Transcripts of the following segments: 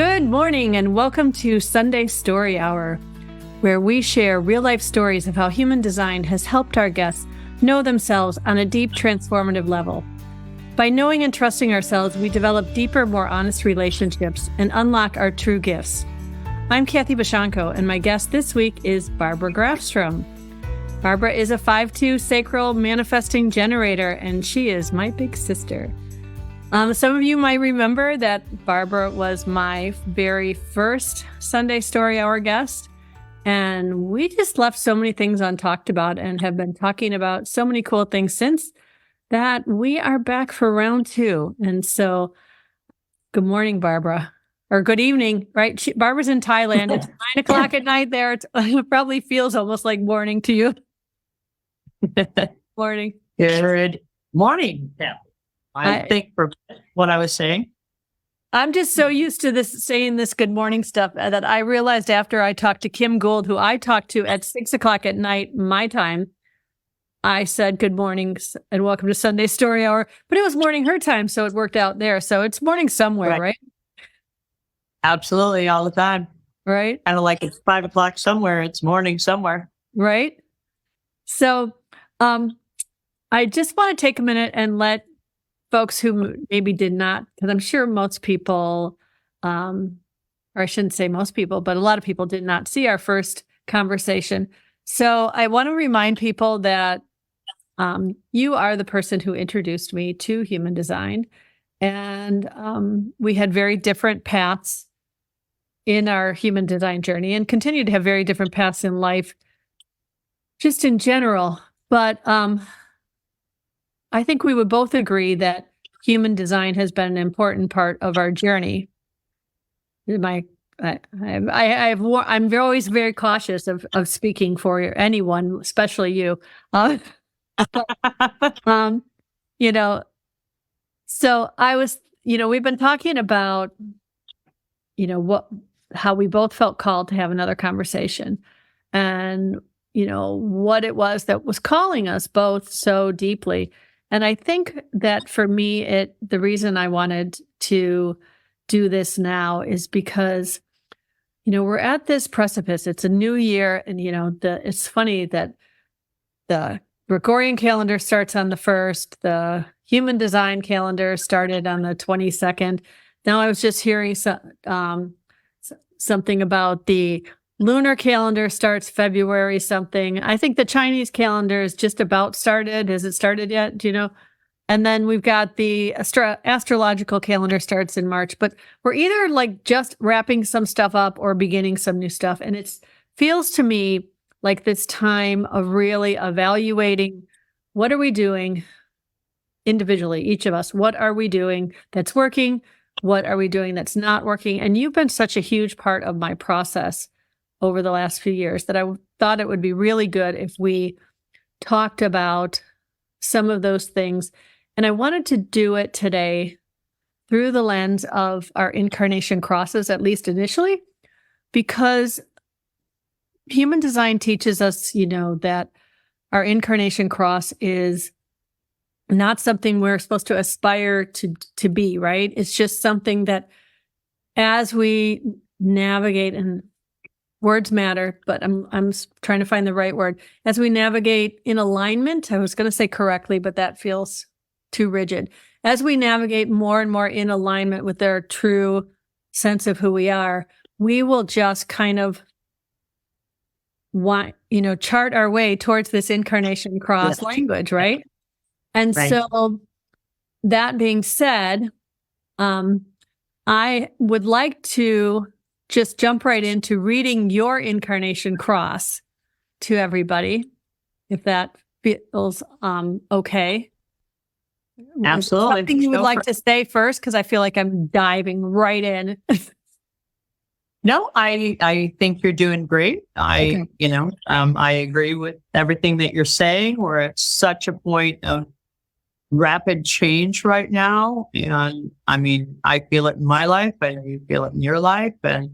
Good morning and welcome to Sunday Story Hour, where we share real-life stories of how human design has helped our guests know themselves on a deep, transformative level. By knowing and trusting ourselves, we develop deeper, more honest relationships and unlock our true gifts. I'm Kathy Bashanko, and my guest this week is Barbara Grafstrom. Barbara is a 5-2 sacral manifesting generator, and she is my big sister. Some of you might remember that Barbara was my very first Sunday Story Hour guest, and we just left so many things untalked about and have been talking about so many cool things since that we are back for round 2. And so, good morning, Barbara. Or good evening, right? Barbara's in Thailand. It's 9 o'clock at night there. It probably feels almost like morning to you. Morning. Good morning. Yeah. I think for what I was saying. I'm just so used to this saying this good morning stuff that I realized after I talked to Kim Gould, who I talked to at 6 o'clock at night, my time, I said good morning and welcome to Sunday Story Hour, but it was morning her time, so it worked out there. So it's morning somewhere, right? Absolutely, all the time. Right? Kind of like it's 5 o'clock somewhere, it's morning somewhere. Right? So I just want to take a minute and let folks who maybe did not, because I'm sure most people, or I shouldn't say most people, but a lot of people did not see our first conversation. So I want to remind people that you are the person who introduced me to human design. And we had very different paths in our human design journey and continue to have very different paths in life, just in general. But I think we would both agree that human design has been an important part of our journey. I'm always very cautious of speaking for anyone, especially you. So I was, we've been talking about, how we both felt called to have another conversation, and what it was that was calling us both so deeply. And I think that for me, the reason I wanted to do this now is because, we're at this precipice. It's a new year, and it's funny that the Gregorian calendar starts on the 1st. The human design calendar started on the 22nd. Now I was just hearing something about the lunar calendar starts February something. I think the Chinese calendar is just about started. Has it started yet? Do you know? And then we've got the astrological calendar starts in March. But we're either like just wrapping some stuff up or beginning some new stuff. And it feels to me like this time of really evaluating what are we doing individually, each of us. What are we doing that's working? What are we doing that's not working? And you've been such a huge part of my process over the last few years that I thought it would be really good if we talked about some of those things. And I wanted to do it today through the lens of our incarnation crosses, at least initially, because human design teaches us, that our incarnation cross is not something we're supposed to aspire to be, right? It's just something that as we navigate, and words matter, but I'm trying to find the right word. As we navigate in alignment, I was going to say correctly, but that feels too rigid. As we navigate more and more in alignment with our true sense of who we are, we will just kind of chart our way towards this incarnation cross language, right? And so that being said, I would like to just jump right into reading your incarnation cross to everybody, if that feels okay. Absolutely. Something you would like to say first, because I feel like I'm diving right in. No, I think you're doing great. I agree with everything that you're saying. We're at such a point of rapid change right now. And I mean, I feel it in my life, and you feel it in your life. And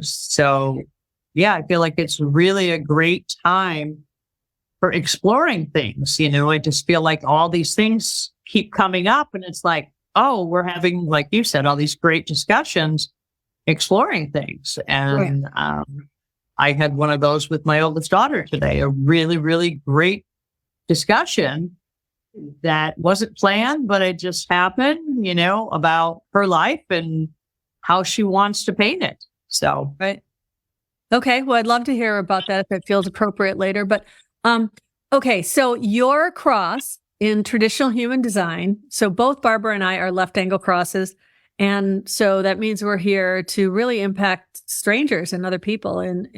so, yeah, I feel like it's really a great time for exploring things. I just feel like all these things keep coming up, and it's like, oh, we're having, like you said, all these great discussions, exploring things. And I had one of those with my oldest daughter today, a really, really great discussion that wasn't planned, but it just happened, about her life and how she wants to paint it. So, Right. Okay. Well, I'd love to hear about that if it feels appropriate later. But okay, so your cross in traditional human design. So both Barbara and I are left angle crosses. And so that means we're here to really impact strangers and other people to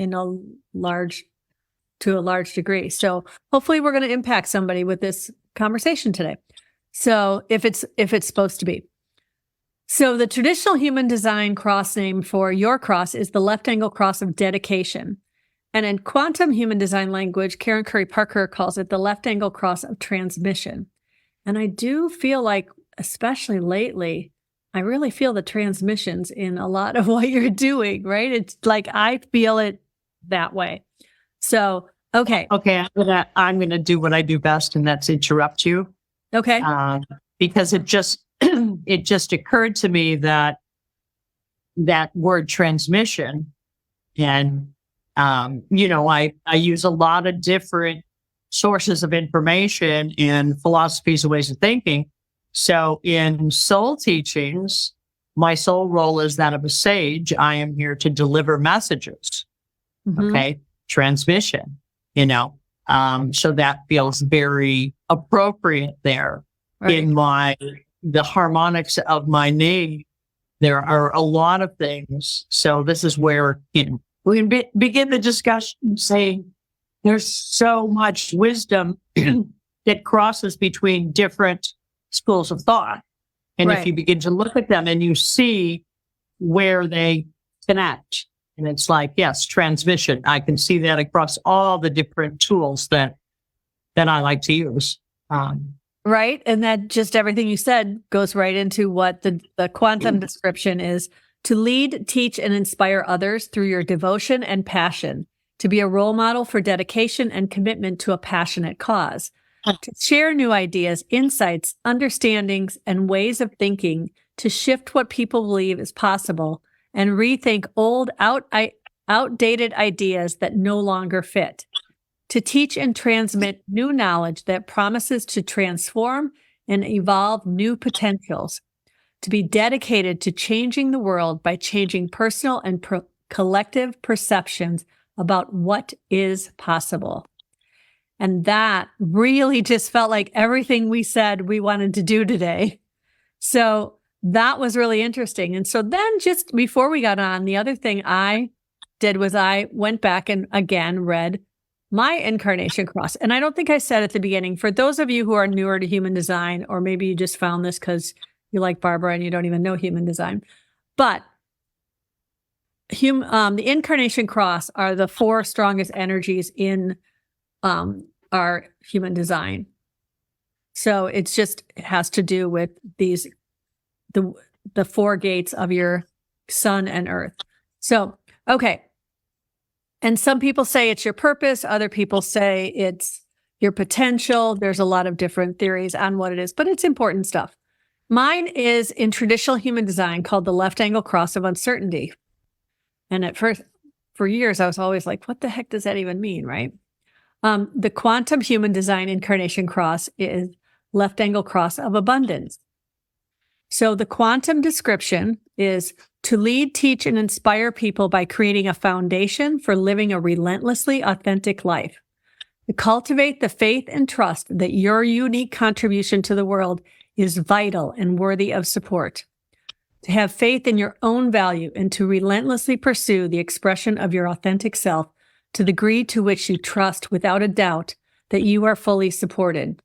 a large degree. So hopefully we're going to impact somebody with this conversation today. So if it's supposed to be. So the traditional human design cross name for your cross is the left angle cross of dedication. And in quantum human design language, Karen Curry Parker calls it the left angle cross of transmission. And I do feel like, especially lately, I really feel the transmissions in a lot of what you're doing, right? It's like, I feel it that way. So, okay. Okay. I'm gonna do what I do best, and that's interrupt you. Okay. Because it just occurred to me that word transmission, and I use a lot of different sources of information and philosophies and ways of thinking. So in soul teachings, my soul role is that of a sage. I am here to deliver messages. Mhm. Okay. Transmission, so that feels very appropriate there. Right. In the harmonics of my name, there are a lot of things. So this is where, we can begin the discussion saying there's so much wisdom that crosses between different schools of thought. And Right. if you begin to look at them and you see where they connect, and it's like, yes, transmission. I can see that across all the different tools that I like to use. Right. And that just everything you said goes right into what the quantum description is: to lead, teach, and inspire others through your devotion and passion, to be a role model for dedication and commitment to a passionate cause, to share new ideas, insights, understandings, and ways of thinking to shift what people believe is possible and rethink old, outdated ideas that no longer fit, to teach and transmit new knowledge that promises to transform and evolve new potentials, to be dedicated to changing the world by changing personal and collective perceptions about what is possible. And that really just felt like everything we said we wanted to do today. So that was really interesting. And so then just before we got on, the other thing I did was I went back and again read my incarnation cross. And I don't think I said at the beginning, for those of you who are newer to human design, or maybe you just found this because you like Barbara and you don't even know human design, but the incarnation cross are the 4 strongest energies in our human design. So it has to do with the 4 gates of your sun and earth. So, okay. And some people say it's your purpose. Other people say it's your potential. There's a lot of different theories on what it is, but it's important stuff. Mine is in traditional human design called the left angle cross of uncertainty. And at first, for years, I was always like, what the heck does that even mean, right? The quantum human design incarnation cross is left angle cross of abundance. So the quantum description is to lead, teach, and inspire people by creating a foundation for living a relentlessly authentic life. To cultivate the faith and trust that your unique contribution to the world is vital and worthy of support. To have faith in your own value and to relentlessly pursue the expression of your authentic self to the degree to which you trust without a doubt that you are fully supported.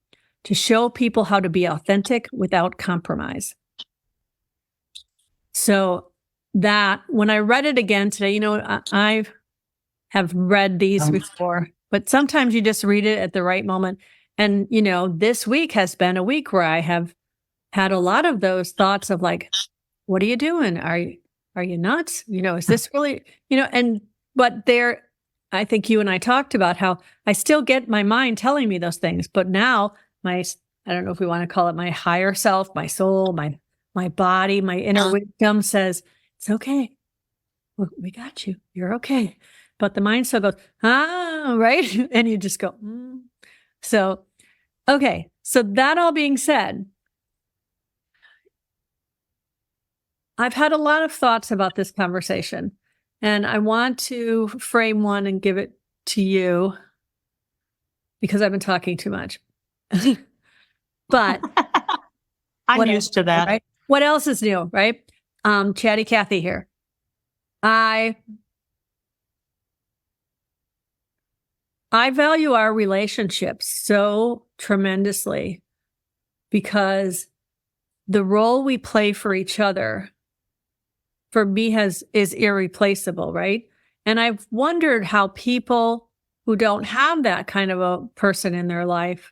To show people how to be authentic without compromise. So that, when I read it again today, I have read these before, but sometimes you just read it at the right moment. And, this week has been a week where I have had a lot of those thoughts of like, what are you doing? Are you nuts? Is this really, but I think you and I talked about how I still get my mind telling me those things, but now I don't know if we want to call it my higher self, my soul, my my body, my inner wisdom says, it's okay. We got you. You're okay. But the mind still goes, right? And you just go, So, okay. So that all being said, I've had a lot of thoughts about this conversation, and I want to frame one and give it to you because I've been talking too much. But I'm used to that. Right? What else is new, right? Chatty Cathy here. I value our relationships so tremendously because the role we play for each other, for me, is irreplaceable, right? And I've wondered how people who don't have that kind of a person in their life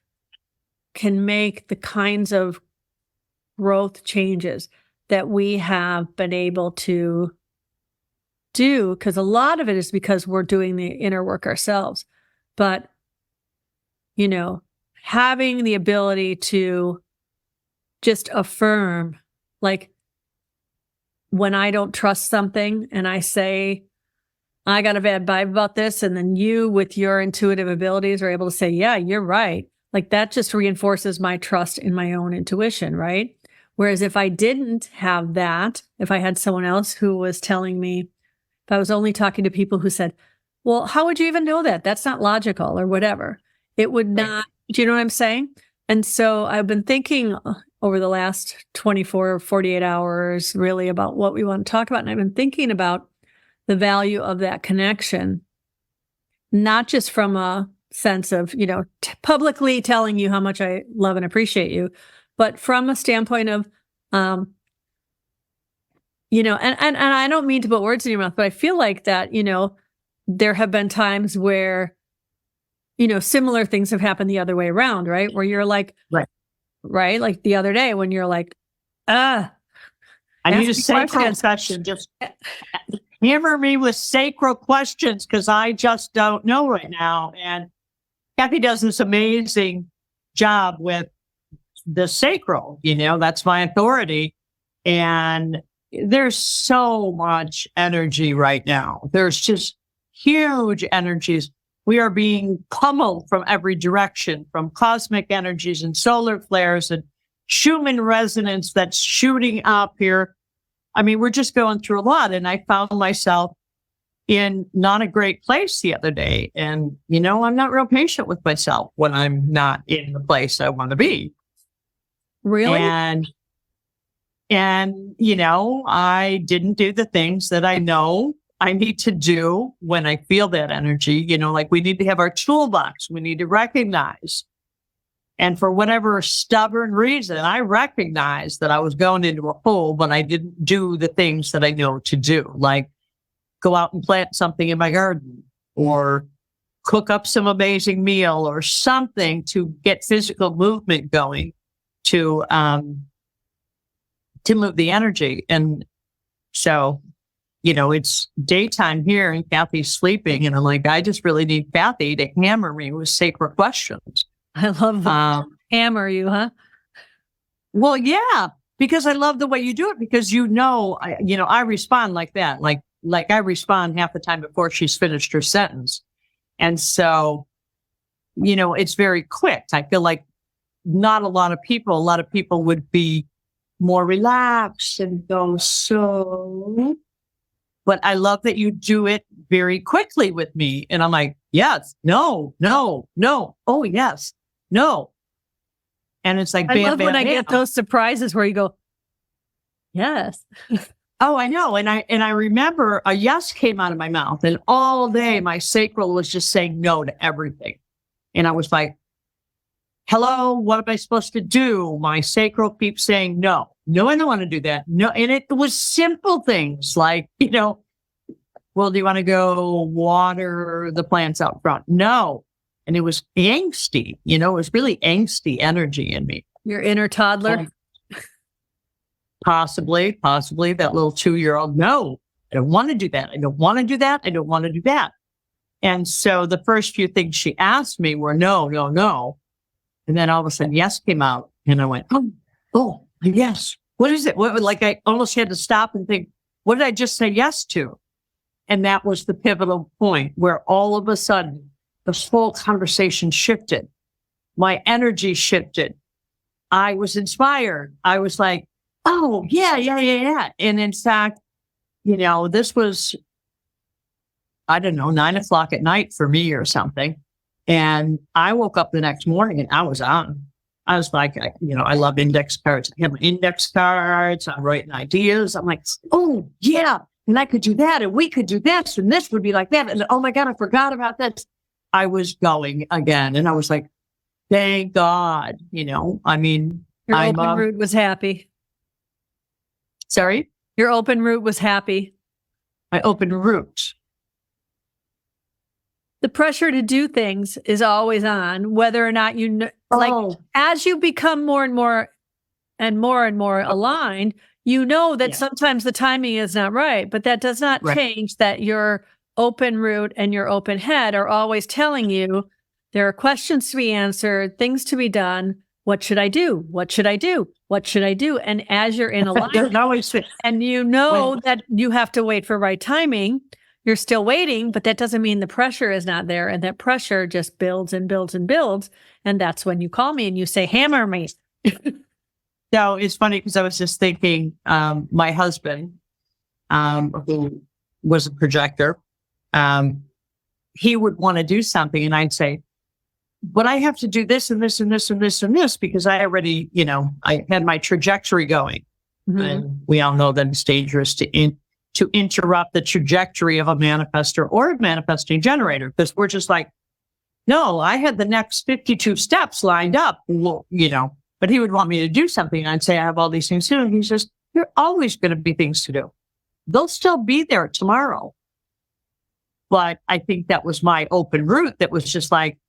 can make the kinds of growth changes that we have been able to do, because a lot of it is because we're doing the inner work ourselves. But, having the ability to just affirm, like when I don't trust something and I say, I got a bad vibe about this, and then you, with your intuitive abilities, are able to say, yeah, you're right. Like that just reinforces my trust in my own intuition, right? Whereas if I didn't have that, if I had someone else who was telling me, if I was only talking to people who said, well, how would you even know that? That's not logical or whatever. It would not, do you know what I'm saying? And so I've been thinking over the last 24 or 48 hours really about what we want to talk about. And I've been thinking about the value of that connection, not just from a sense of, publicly telling you how much I love and appreciate you, but from a standpoint of, and I don't mean to put words in your mouth, but I feel like that, there have been times where, similar things have happened the other way around, right? Where you're like, right? Like the other day when you're like, I need a sacral session. Just hammer me with sacral questions because I just don't know right now. And Cathy does this amazing job with the sacral, that's my authority. And there's so much energy right now. There's just huge energies. We are being pummeled from every direction, from cosmic energies and solar flares and Schumann resonance that's shooting up here. I mean, we're just going through a lot. And I found myself in not a great place the other day. And, I'm not real patient with myself when I'm not in the place I want to be. Really? And, I didn't do the things that I know I need to do when I feel that energy, like we need to have our toolbox. We need to recognize. And for whatever stubborn reason, I recognized that I was going into a hole when I didn't do the things that I know to do, like go out and plant something in my garden or cook up some amazing meal or something to get physical movement going to move the energy. And so, it's daytime here and Cathy's sleeping. And I'm like, I just really need Cathy to hammer me with sacred questions. I love that. Hammer you, huh? Well, yeah, because I love the way you do it because, I respond like that. Like I respond half the time before she's finished her sentence. And so, it's very quick. I feel like a lot of people would be more relaxed and go, so, but I love that you do it very quickly with me. And I'm like, yes, no, oh, yes, no. And it's like, I love when I get those surprises where you go, yes. Oh, I know. And I remember a yes came out of my mouth and all day my sacral was just saying no to everything. And I was like, hello, what am I supposed to do? My sacral keeps saying no, I don't want to do that. No. And it was simple things like, well, do you want to go water the plants out front? No. And it was angsty, it was really angsty energy in me. Your inner toddler? Possibly that little 2-year-old. No, I don't want to do that. I don't want to do that. I don't want to do that. And so the first few things she asked me were no. And then all of a sudden, yes came out. And I went, oh, yes. what is it? What, like I almost had to stop and think, what did I just say yes to? And that was the pivotal point where all of a sudden the whole conversation shifted. My energy shifted. I was inspired. I was like, oh, yeah. And in fact, this was, I don't know, 9:00 at night for me or something. And I woke up the next morning and I was on. I was like, I love index cards. I have my index cards. I'm writing ideas. I'm like, oh, yeah. And I could do that. And we could do this. And this would be like that. And oh my God, I forgot about this. I was going again. And I was like, thank God, I mean, your open route was happy. Sorry? Your open route was happy. My open route. The pressure to do things is always on, whether or not as you become more and more aligned, that sometimes the timing is not right, but that does not change that your open route and your open head are always telling you there are questions to be answered, things to be done. What should I do? What should I do? What should I do? And as you're in alignment, and that you have to wait for right timing, you're still waiting, but that doesn't mean the pressure is not there. And that pressure just builds and builds and builds. And that's when you call me and you say, hammer me. No, it's funny because I was just thinking, my husband, who was a projector, he would want to do something. And I'd say, but I have to do this and this and this and this and this because I already, I had my trajectory going. Mm-hmm. And we all know that it's dangerous to interrupt the trajectory of a manifestor or a manifesting generator because we're just like, no, I had the next 52 steps lined up, but he would want me to do something. I'd say, I have all these things to do. And he says, there are always going to be things to do. They'll still be there tomorrow. But I think that was my open route that was just like,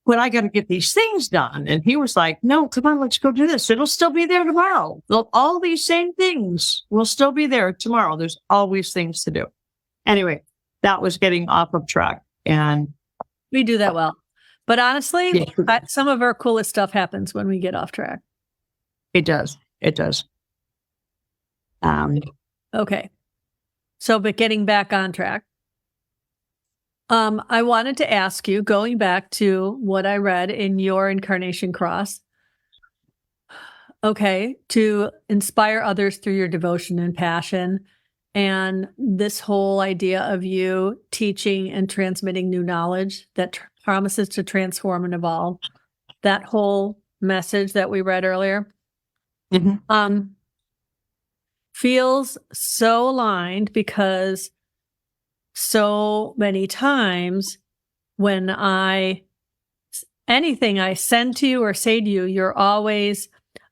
but I got to get these things done. And he was like, no, come on, let's go do this. It'll still be there tomorrow. All these same things will still be there tomorrow. There's always things to do. Anyway, that was getting off of track. And we do that well. But honestly, some of our coolest stuff happens when we get off track. It does. Okay. So, but getting back on track. I wanted to ask you, going back to what I read in your Incarnation Cross, to inspire others through your devotion and passion, and this whole idea of you teaching and transmitting new knowledge that promises to transform and evolve, that whole message that we read earlier, feels so aligned because so many times when anything I send to you or say to you, you're always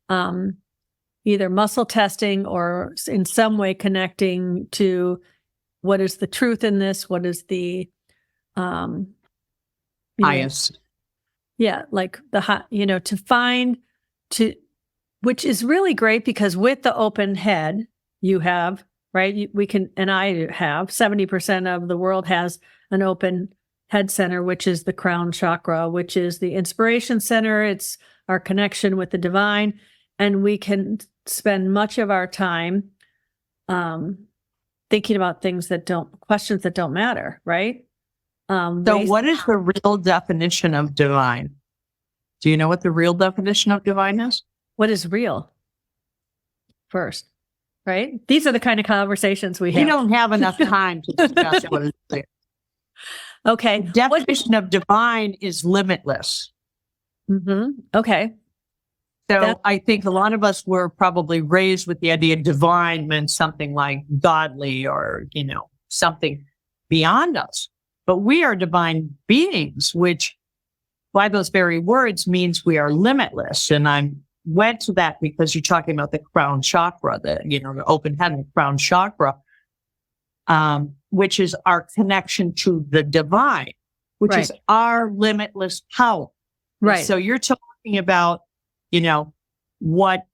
either muscle testing or in some way connecting to what is the truth in this, what is the highest. Like which is really great because with the open head you have, right? We can, and I have 70% of the world has an open head center, which is the crown chakra, which is the inspiration center. It's our connection with the divine. And we can spend much of our time thinking about questions that don't matter, right? So what is the real definition of divine? Do you know what the real definition of divine is? What is real? First. Right? These are the kind of conversations we have. We don't have enough time to discuss what is clear. Okay. The definition of divine is limitless. Mm-hmm. Okay. So I think a lot of us were probably raised with the idea divine meant something like godly or, something beyond us. But we are divine beings, which by those very words means we are limitless. And I went to that because you're talking about the crown chakra, the open head and crown chakra, which is our connection to the divine, which is our limitless power. Right. So you're talking about, what,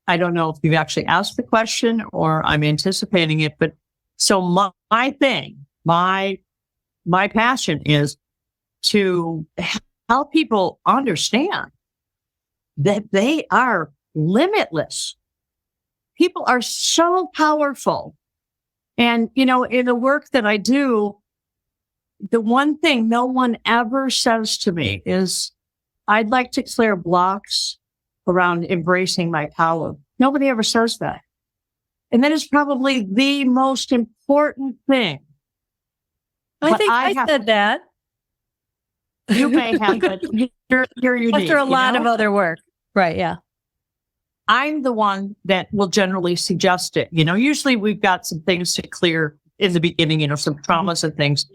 I don't know if you've actually asked the question or I'm anticipating it, but so my passion is to help people understand that they are limitless. People are so powerful. And, in the work that I do, the one thing no one ever says to me is, I'd like to clear blocks around embracing my power. Nobody ever says that. And that is probably the most important thing. I think I said that. You may have, but you're unique. After a lot of other work. Right, yeah. I'm the one that will generally suggest it. Usually we've got some things to clear in the beginning, some traumas and things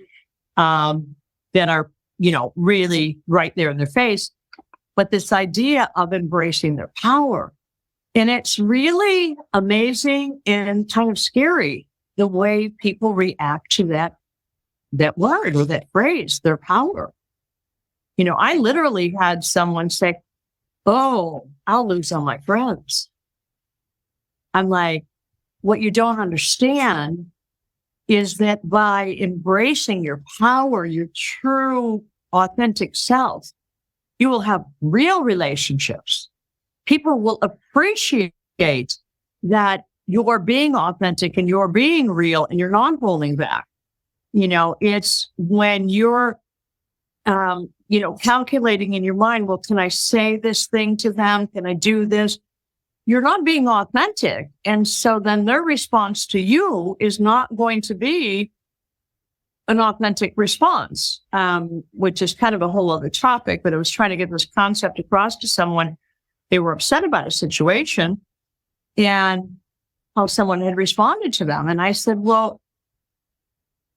that are, really right there in their face. But this idea of embracing their power, and it's really amazing and kind of scary the way people react to that word or that phrase, their power. I literally had someone say, "Oh, I'll lose all my friends." I'm like, what you don't understand is that by embracing your power, your true, authentic self, you will have real relationships. People will appreciate that you're being authentic and you're being real and you're not holding back. It's when you're, calculating in your mind, well, can I say this thing to them? Can I do this? You're not being authentic. And so then their response to you is not going to be an authentic response, which is kind of a whole other topic, but I was trying to get this concept across to someone. They were upset about a situation and how someone had responded to them. And I said, well,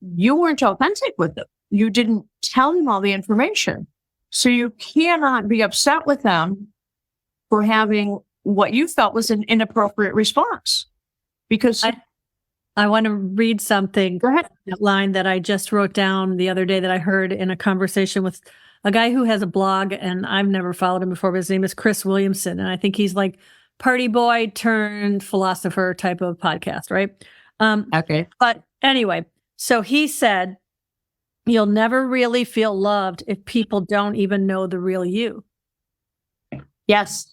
you weren't authentic with them. You didn't tell them all the information. So you cannot be upset with them for having what you felt was an inappropriate response. Because I want to read something. Go ahead. That line that I just wrote down the other day that I heard in a conversation with a guy who has a blog, and I've never followed him before, but his name is Chris Williamson. And I think he's like party boy turned philosopher type of podcast, right? Okay. But anyway, so he said, you'll never really feel loved if people don't even know the real you. Yes.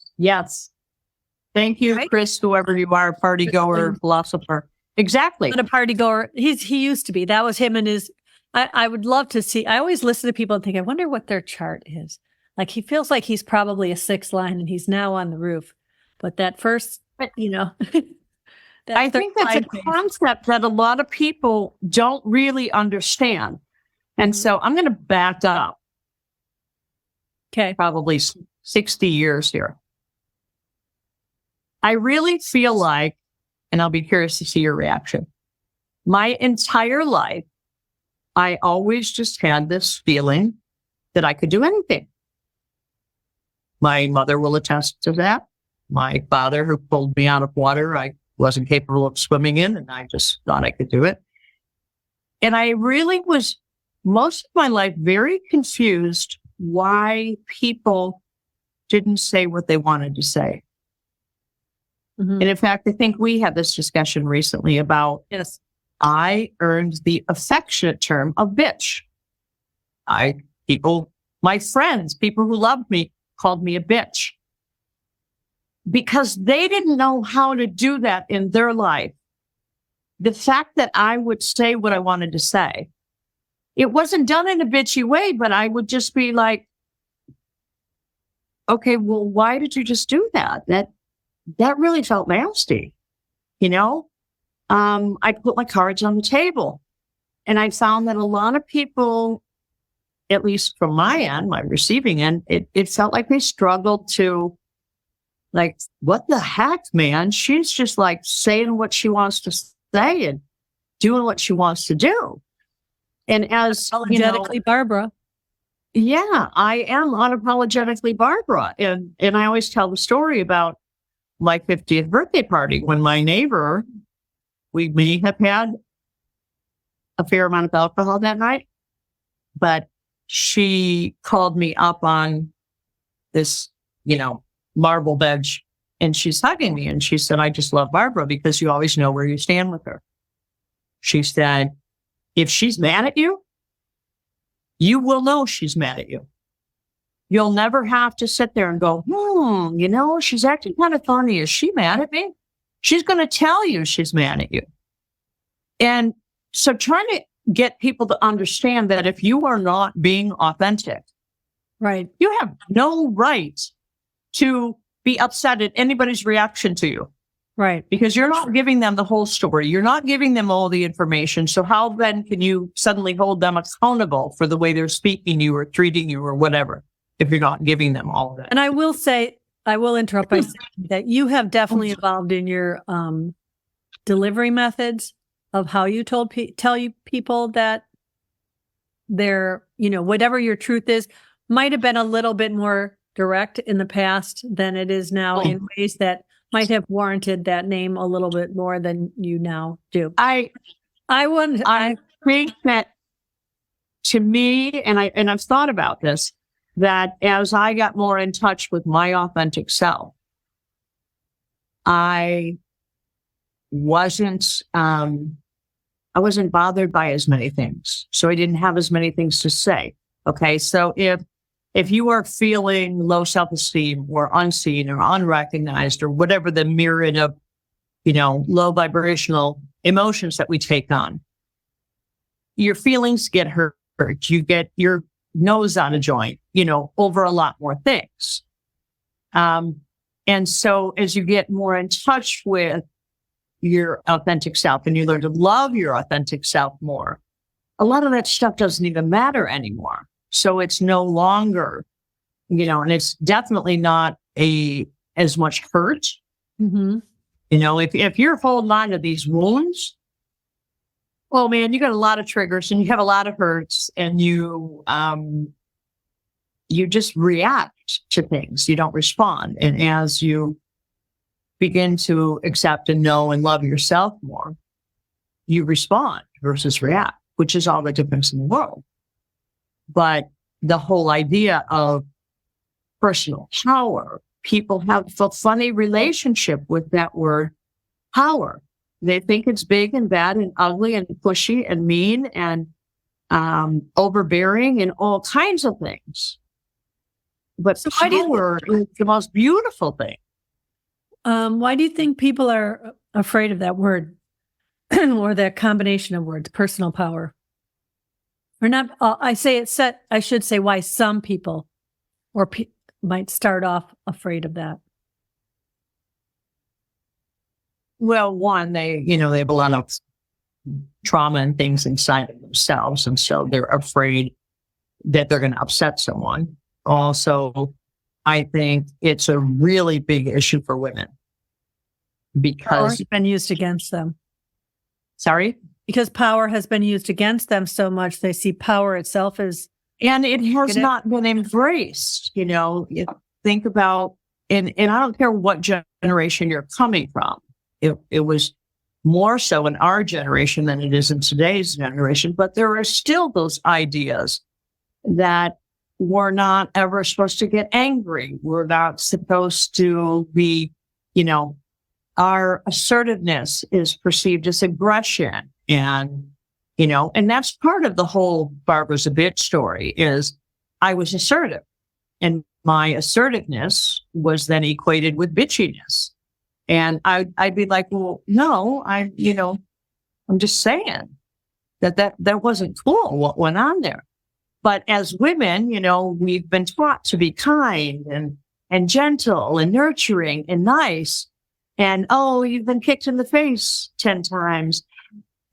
Thank you, right? Chris, whoever you are, party goer, philosopher. Exactly. Not a party goer. He used to be. That was him and his. I would love to see. I always listen to people and think, I wonder what their chart is. Like he feels like he's probably a 6th line and he's now on the roof. But that first, I think that's a concept that a lot of people don't really understand. And so I'm going to back up. Okay. Probably 60 years here. I really feel like, and I'll be curious to see your reaction. My entire life, I always just had this feeling that I could do anything. My mother will attest to that. My father, who pulled me out of water, I wasn't capable of swimming in, and I just thought I could do it. And I really was, most of my life, very confused why people didn't say what they wanted to say. Mm-hmm. And in fact, I think we had this discussion recently about, yes, I earned the affectionate term of bitch. My friends, people who loved me, called me a bitch because they didn't know how to do that in their life. The fact that I would say what I wanted to say, it wasn't done in a bitchy way, but I would just be like, okay, well, why did you just do that? That really felt nasty. I put my cards on the table, and I found that a lot of people, at least from my end, my receiving end, it felt like they struggled to, like, what the heck, man? She's just like saying what she wants to say and doing what she wants to do. And as unapologetically Barbara. Yeah, I am unapologetically Barbara. And I always tell the story about my 50th birthday party when my neighbor, we may have had a fair amount of alcohol that night, but she called me up on this, marble bench, and she's hugging me. And she said, I just love Barbara because you always know where you stand with her. She said, if she's mad at you, you will know she's mad at you. You'll never have to sit there and go, she's acting kind of funny. Is she mad at me? She's going to tell you she's mad at you. And so trying to get people to understand that if you are not being authentic, right, you have no right to be upset at anybody's reaction to you. Right. Because you're not giving them the whole story. You're not giving them all the information. So how then can you suddenly hold them accountable for the way they're speaking to you or treating you or whatever, if you're not giving them all of that? And I will interrupt by saying that you have definitely evolved in your delivery methods of how you tell you people that they're, whatever your truth is, might have been a little bit more direct in the past than it is now in ways that might have warranted that name a little bit more than you now do. I think that, to me, and I've thought about this, that as I got more in touch with my authentic self, I wasn't bothered by as many things. So I didn't have as many things to say. Okay. So if you are feeling low self-esteem or unseen or unrecognized or whatever the myriad of, low vibrational emotions that we take on, your feelings get hurt. You get your nose on a joint, over a lot more things. And so as you get more in touch with your authentic self and you learn to love your authentic self more, a lot of that stuff doesn't even matter anymore. So it's no longer, and it's definitely not as much hurt. Mm-hmm. If you're holding on to these wounds, oh man, you got a lot of triggers and you have a lot of hurts, and you just react to things. You don't respond. And as you begin to accept and know and love yourself more, you respond versus react, which is all the difference in the world. But the whole idea of personal power, people have a funny relationship with that word power. They think it's big and bad and ugly and pushy and mean and overbearing and all kinds of things. But so power is the most beautiful thing. Why do you think people are afraid of that word or that combination of words, personal power? Or not, I should say why some people might start off afraid of that. Well, one, they have a lot of trauma and things inside of themselves. And so they're afraid that they're going to upset someone. Also, I think it's a really big issue for women because it's been used against them. Sorry? Because power has been used against them so much, they see power itself as... And it has not been embraced. You think about, and I don't care what generation you're coming from. It was more so in our generation than it is in today's generation, but there are still those ideas that we're not ever supposed to get angry. We're not supposed to be, our assertiveness is perceived as aggression. And, and that's part of the whole Barbara's a bitch story is I was assertive, and my assertiveness was then equated with bitchiness. And I'd be like, well, no, I'm just saying that wasn't cool what went on there. But as women, we've been taught to be kind and gentle and nurturing and nice. And, oh, you've been kicked in the face 10 times.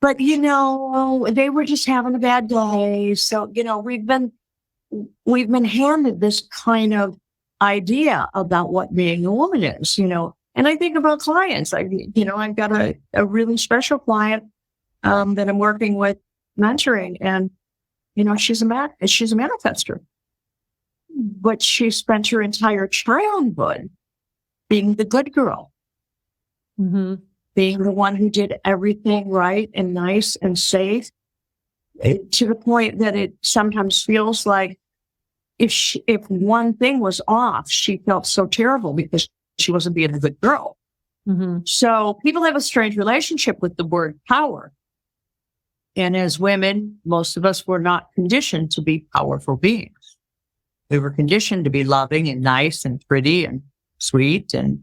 But, they were just having a bad day. So, we've been handed this kind of idea about what being a woman is, And I think about clients. I've got a really special client that I'm working with, mentoring, and she's a manifester, but she spent her entire childhood being the good girl, being the one who did everything right and nice and safe, to the point that it sometimes feels like if one thing was off, she felt so terrible because she wasn't being a good girl. Mm-hmm. So people have a strange relationship with the word power. And as women, most of us were not conditioned to be powerful beings. we were conditioned to be loving and nice and pretty and sweet. And,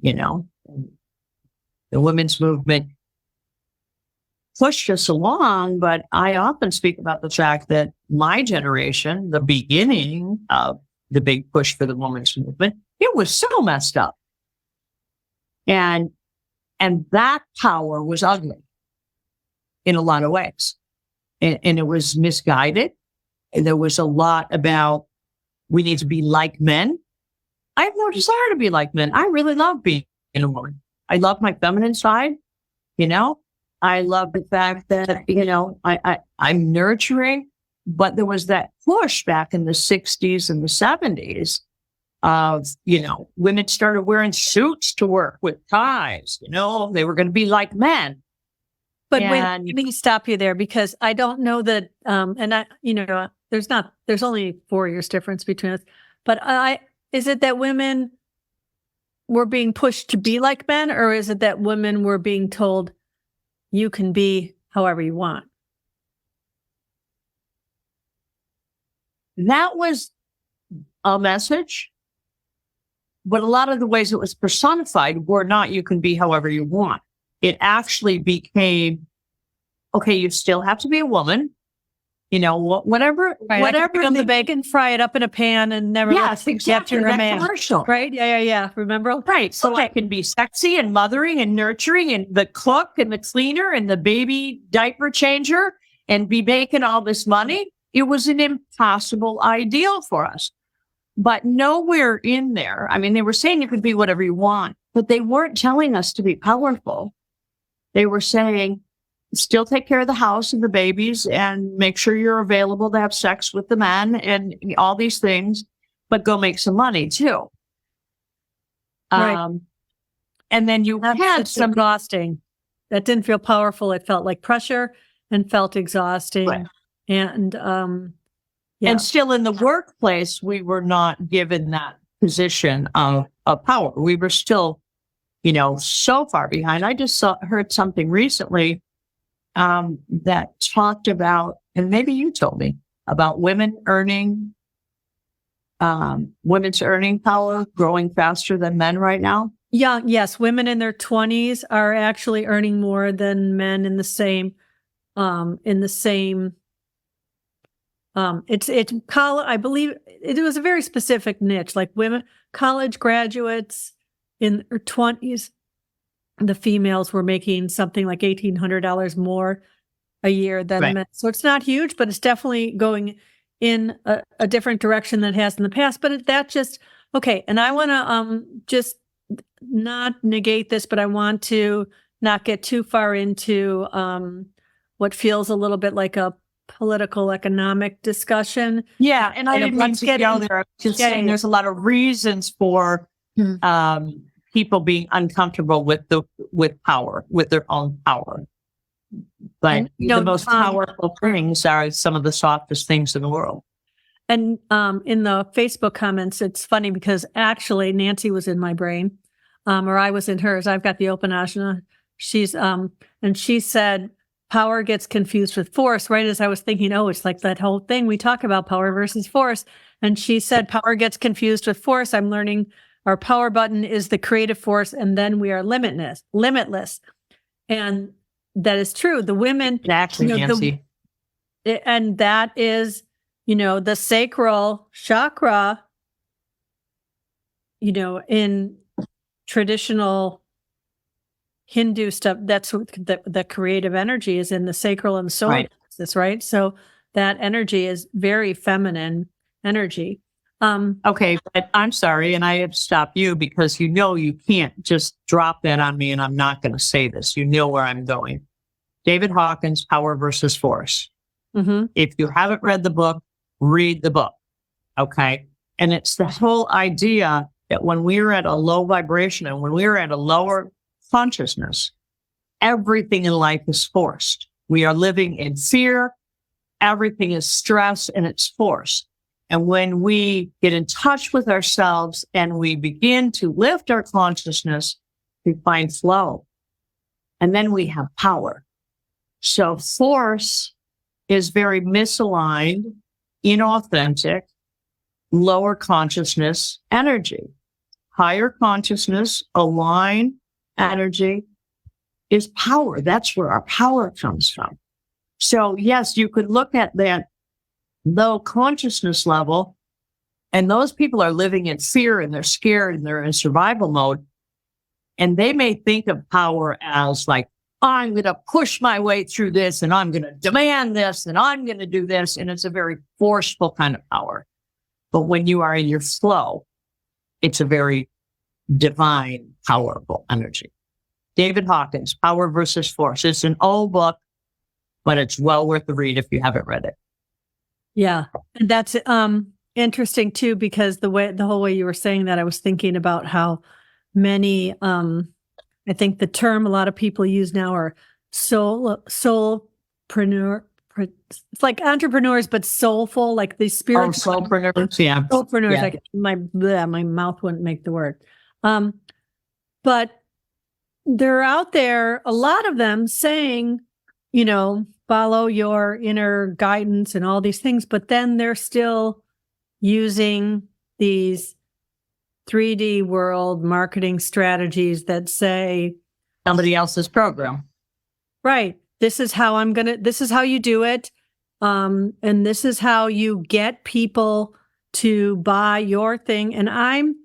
the women's movement pushed us along. But I often speak about the fact that my generation, the beginning of the big push for the women's movement, it was so messed up. And that power was ugly in a lot of ways. And it was misguided. And there was a lot about, we need to be like men. I have no desire to be like men. I really love being a woman. I love my feminine side. I love the fact that, I'm nurturing, but there was that push back in the 60s and the 70s of, women started wearing suits to work with ties, they were going to be like men. But wait, let me stop you there, because I don't know that, there's only 4 years difference between us, but is it that women were being pushed to be like men, or is it that women were being told you can be however you want? That was a message, but a lot of the ways it was personified were not, you can be however you want. It actually became, okay, you still have to be a woman, whatever. Right, whatever. The bacon, fry it up in a pan and never. Yes, exactly. That man. Commercial. Right? Yeah. Remember? Right. So I can be sexy and mothering and nurturing and the cook and the cleaner and the baby diaper changer and be making all this money. It was an impossible ideal for us. But nowhere in there, they were saying you could be whatever you want, but they weren't telling us to be powerful. They were saying, still take care of the house and the babies and make sure you're available to have sex with the men and all these things, but go make some money too. Right. And then you had some exhausting. That didn't feel powerful. It felt like pressure and felt exhausting. Right. And still in the workplace, we were not given that position of power. We were still, so far behind. I just heard something recently that talked about, and maybe you told me, about women's earning power growing faster than men right now. Yeah. Yes. Women in their 20s are actually earning more than men in the same, it's college. I believe it was a very specific niche, like women, college graduates in their 20s. The females were making something like $1,800 more a year than men. So it's not huge, but it's definitely going in a different direction than it has in the past. But okay. And I want to just not negate this, but I want to not get too far into what feels a little bit like a political economic discussion. Yeah, and I didn't want to go there. I'm just saying there's a lot of reasons for people being uncomfortable with power, with their own power. But the most powerful things are some of the softest things in the world. And in the Facebook comments, it's funny because actually Nancy was in my brain, or I was in hers. I've got the open ajna. And she said, power gets confused with force, right? As I was thinking, it's like that whole thing we talk about, power versus force. And she said, power gets confused with force. I'm learning our power button is the creative force, and then we are limitless. And that is true. The women, exactly, Nancy. And that is, the sacral chakra, in traditional Hindu stuff, that's what the creative energy is in the sacral and solar plexus, right? So that energy is very feminine energy. Okay, but I'm sorry, and I have to stop you because you can't just drop that on me, and I'm not going to say this. You know where I'm going. David Hawkins, Power versus Force. Mm-hmm. If you haven't read the book, read the book. Okay, and it's the whole idea that when we're at a low vibration and when we're at a lower consciousness, everything in life is forced. We are living in fear. Everything is stress and it's forced. And when we get in touch with ourselves and we begin to lift our consciousness, we find flow. And then we have power. So force is very misaligned, inauthentic, lower consciousness energy. Higher consciousness, aligned energy is power. That's where our power comes from. So yes, you could look at that low consciousness level, and those people are living in fear and they're scared and they're in survival mode. And they may think of power as like, I'm going to push my way through this and I'm going to demand this and I'm going to do this. And it's a very forceful kind of power. But when you are in your flow, it's a very divine, powerful energy. David Hawkins, Power versus Force. It's an old book, but it's well worth the read if you haven't read it. Yeah. And that's interesting too, because the whole way you were saying that, I was thinking about how many, I think the term a lot of people use now are soulpreneur. It's like entrepreneurs, but soulful, like these spiritual. Soulpreneurs, yeah. Soulpreneurs. Yeah. Like my mouth wouldn't make the word. But they're out there, a lot of them saying, follow your inner guidance and all these things, but then they're still using these 3D world marketing strategies that say somebody else's program. Right. This is how this is how you do it. And this is how you get people to buy your thing. And I'm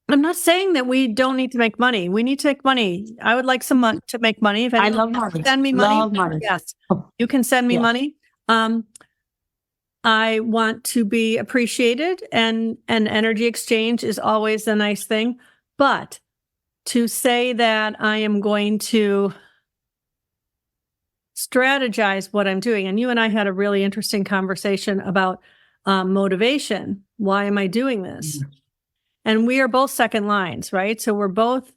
not saying that we don't need to make money. We need to make money. I would like some money to make money. If I love money. Send me money. Love money. Yes, you can send me money. I want to be appreciated, and an energy exchange is always a nice thing. But to say that I am going to strategize what I'm doing, and you and I had a really interesting conversation about motivation. Why am I doing this? Mm-hmm. And we are both second lines, right? So we're both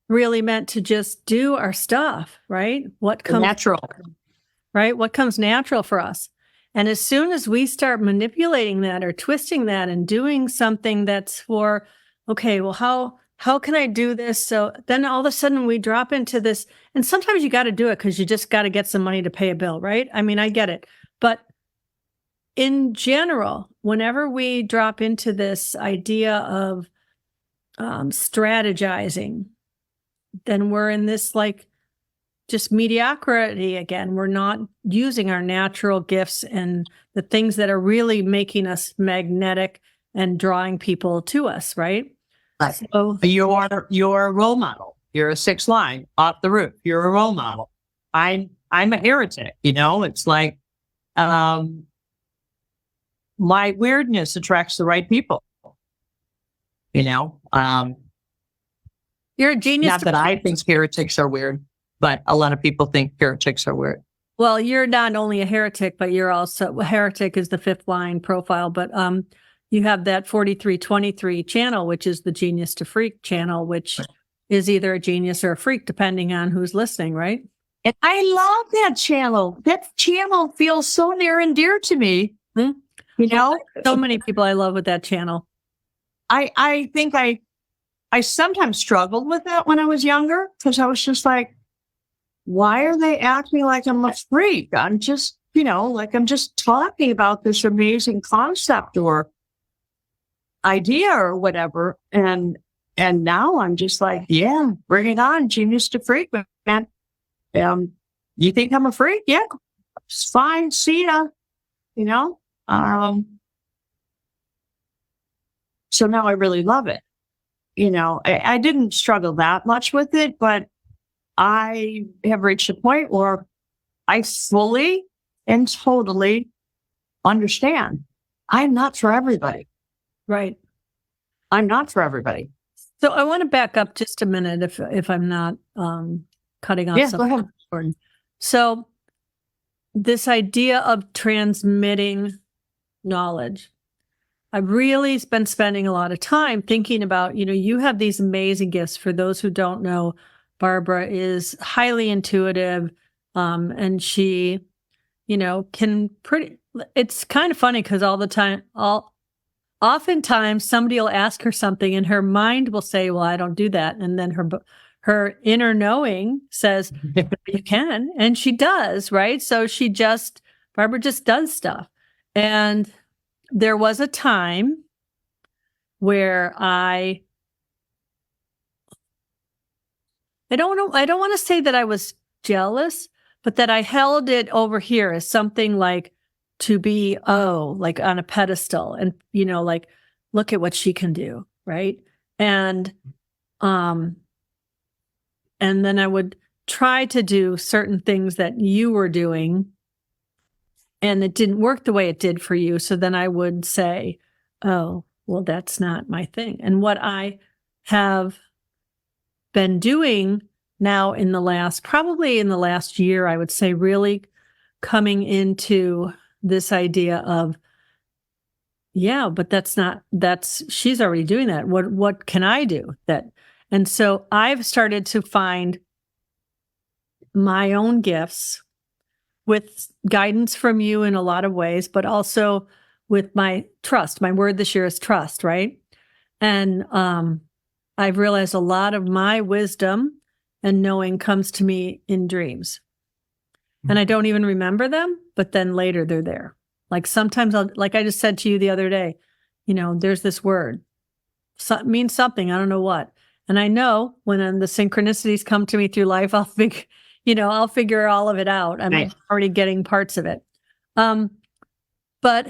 really meant to just do our stuff, right? What comes natural, right? What comes natural for us. And as soon as we start manipulating that or twisting that and doing something that's for, okay, well, how can I do this? So then all of a sudden we drop into this, and sometimes you got to do it because you just got to get some money to pay a bill, right? I mean, I get it. But in general, whenever we drop into this idea of strategizing, then we're in this like just mediocrity again. We're not using our natural gifts and the things that are really making us magnetic and drawing people to us, right? So you're a role model. You're a sixth line off the roof. You're a role model. I'm a heretic. It's like my weirdness attracts the right people. You're a genius. Not that I think heretics are weird, but a lot of people think heretics are weird. Well, you're not only a heretic, but you're also a heretic is the fifth line profile. But you have that 4323 channel, which is the genius to freak channel, which is either a genius or a freak, depending on who's listening, right? And I love that channel. That channel feels so near and dear to me. Mm-hmm. So many people I love with that channel. I think I sometimes struggled with that when I was younger, because I was just like, why are they acting like I'm a freak? I'm just, like I'm just talking about this amazing concept or idea or whatever. And now I'm just like, yeah, bring it on. Genius to freak, man. You think I'm a freak? Yeah, it's fine. See ya. So now I really love it. I didn't struggle that much with it, but I have reached a point where I fully and totally understand I'm not for everybody. Right. I'm not for everybody. So I want to back up just a minute if I'm not cutting off something. Go ahead. Important. So this idea of transmitting knowledge, I've really been spending a lot of time thinking about, you have these amazing gifts. For those who don't know, Barbara is highly intuitive, and she, it's kind of funny because oftentimes somebody will ask her something and her mind will say, well, I don't do that. And then her inner knowing says, you can, and she does, right? So Barbara just does stuff. And there was a time where I don't know, I don't want to say that I was jealous, but that I held it over here as something like to be, like on a pedestal and, like, look at what she can do. Right. And then I would try to do certain things that you were doing and it didn't work the way it did for you. So then I would say, oh, well, that's not my thing. And what I have been doing now probably in the last year, I would say, really coming into this idea of, yeah, but she's already doing that. What can I do that? And so I've started to find my own gifts with guidance from you in a lot of ways, but also with my trust. My word this year is trust, right? And I've realized a lot of my wisdom and knowing comes to me in dreams. And I don't even remember them, but then later they're there. Like sometimes like I just said to you the other day, there's this word. It means something, I don't know what. And I know when the synchronicities come to me through life, I'll figure all of it out. I'm already getting parts of it. But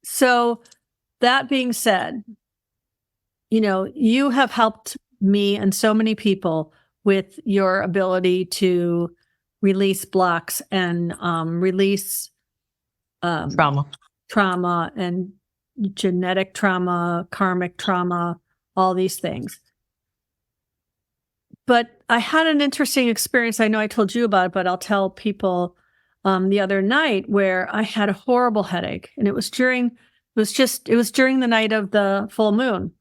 so that being said, you have helped me and so many people with your ability to release blocks and release trauma and genetic trauma, karmic trauma, all these things. But I had an interesting experience. I know I told you about it, but I'll tell people the other night where I had a horrible headache, and it was during the night of the full moon.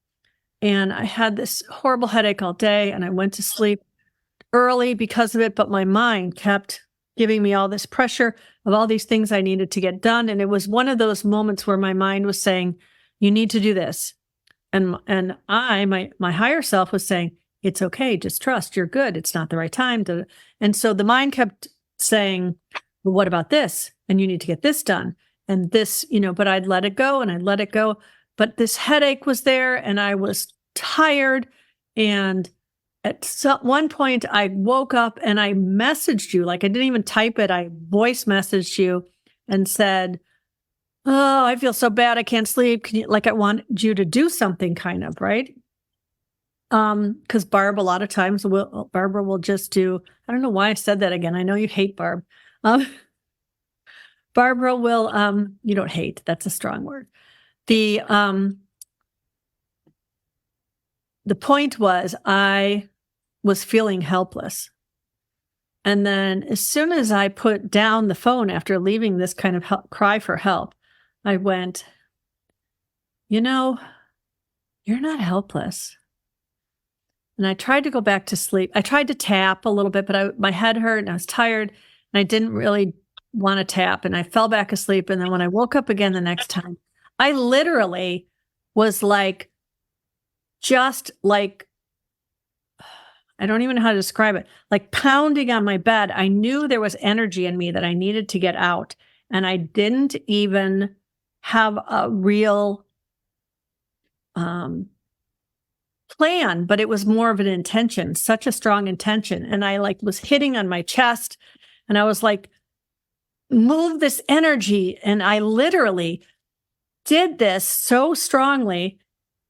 And I had this horrible headache all day, and I went to sleep early because of it, but my mind kept giving me all this pressure of all these things I needed to get done. And it was one of those moments where my mind was saying, you need to do this. And my higher self was saying, it's okay, just trust, you're good. It's not the right time to. And so the mind kept saying, well, what about this? And you need to get this done. And this, but I'd let it go and I'd let it go. But this headache was there and I was tired. And at one point I woke up and I messaged you, like I didn't even type it. I voice messaged you and said, oh, I feel so bad. I can't sleep. Can you, I want you to do something kind of, right? Because Barb, a lot of times Barbara will just do, I don't know why I said that again. I know you hate Barb. Barbara will, you don't hate, that's a strong word. The point was I was feeling helpless. And then as soon as I put down the phone after leaving this kind of cry for help, I went, you're not helpless. And I tried to go back to sleep. I tried to tap a little bit, but my head hurt and I was tired and I didn't really want to tap. And I fell back asleep. And then when I woke up again the next time, I literally was just like, I don't even know how to describe it, like pounding on my bed. I knew there was energy in me that I needed to get out. And I didn't even have a real plan, but it was more of an intention, such a strong intention. And I was hitting on my chest and I was like, move this energy. And I literally did this so strongly.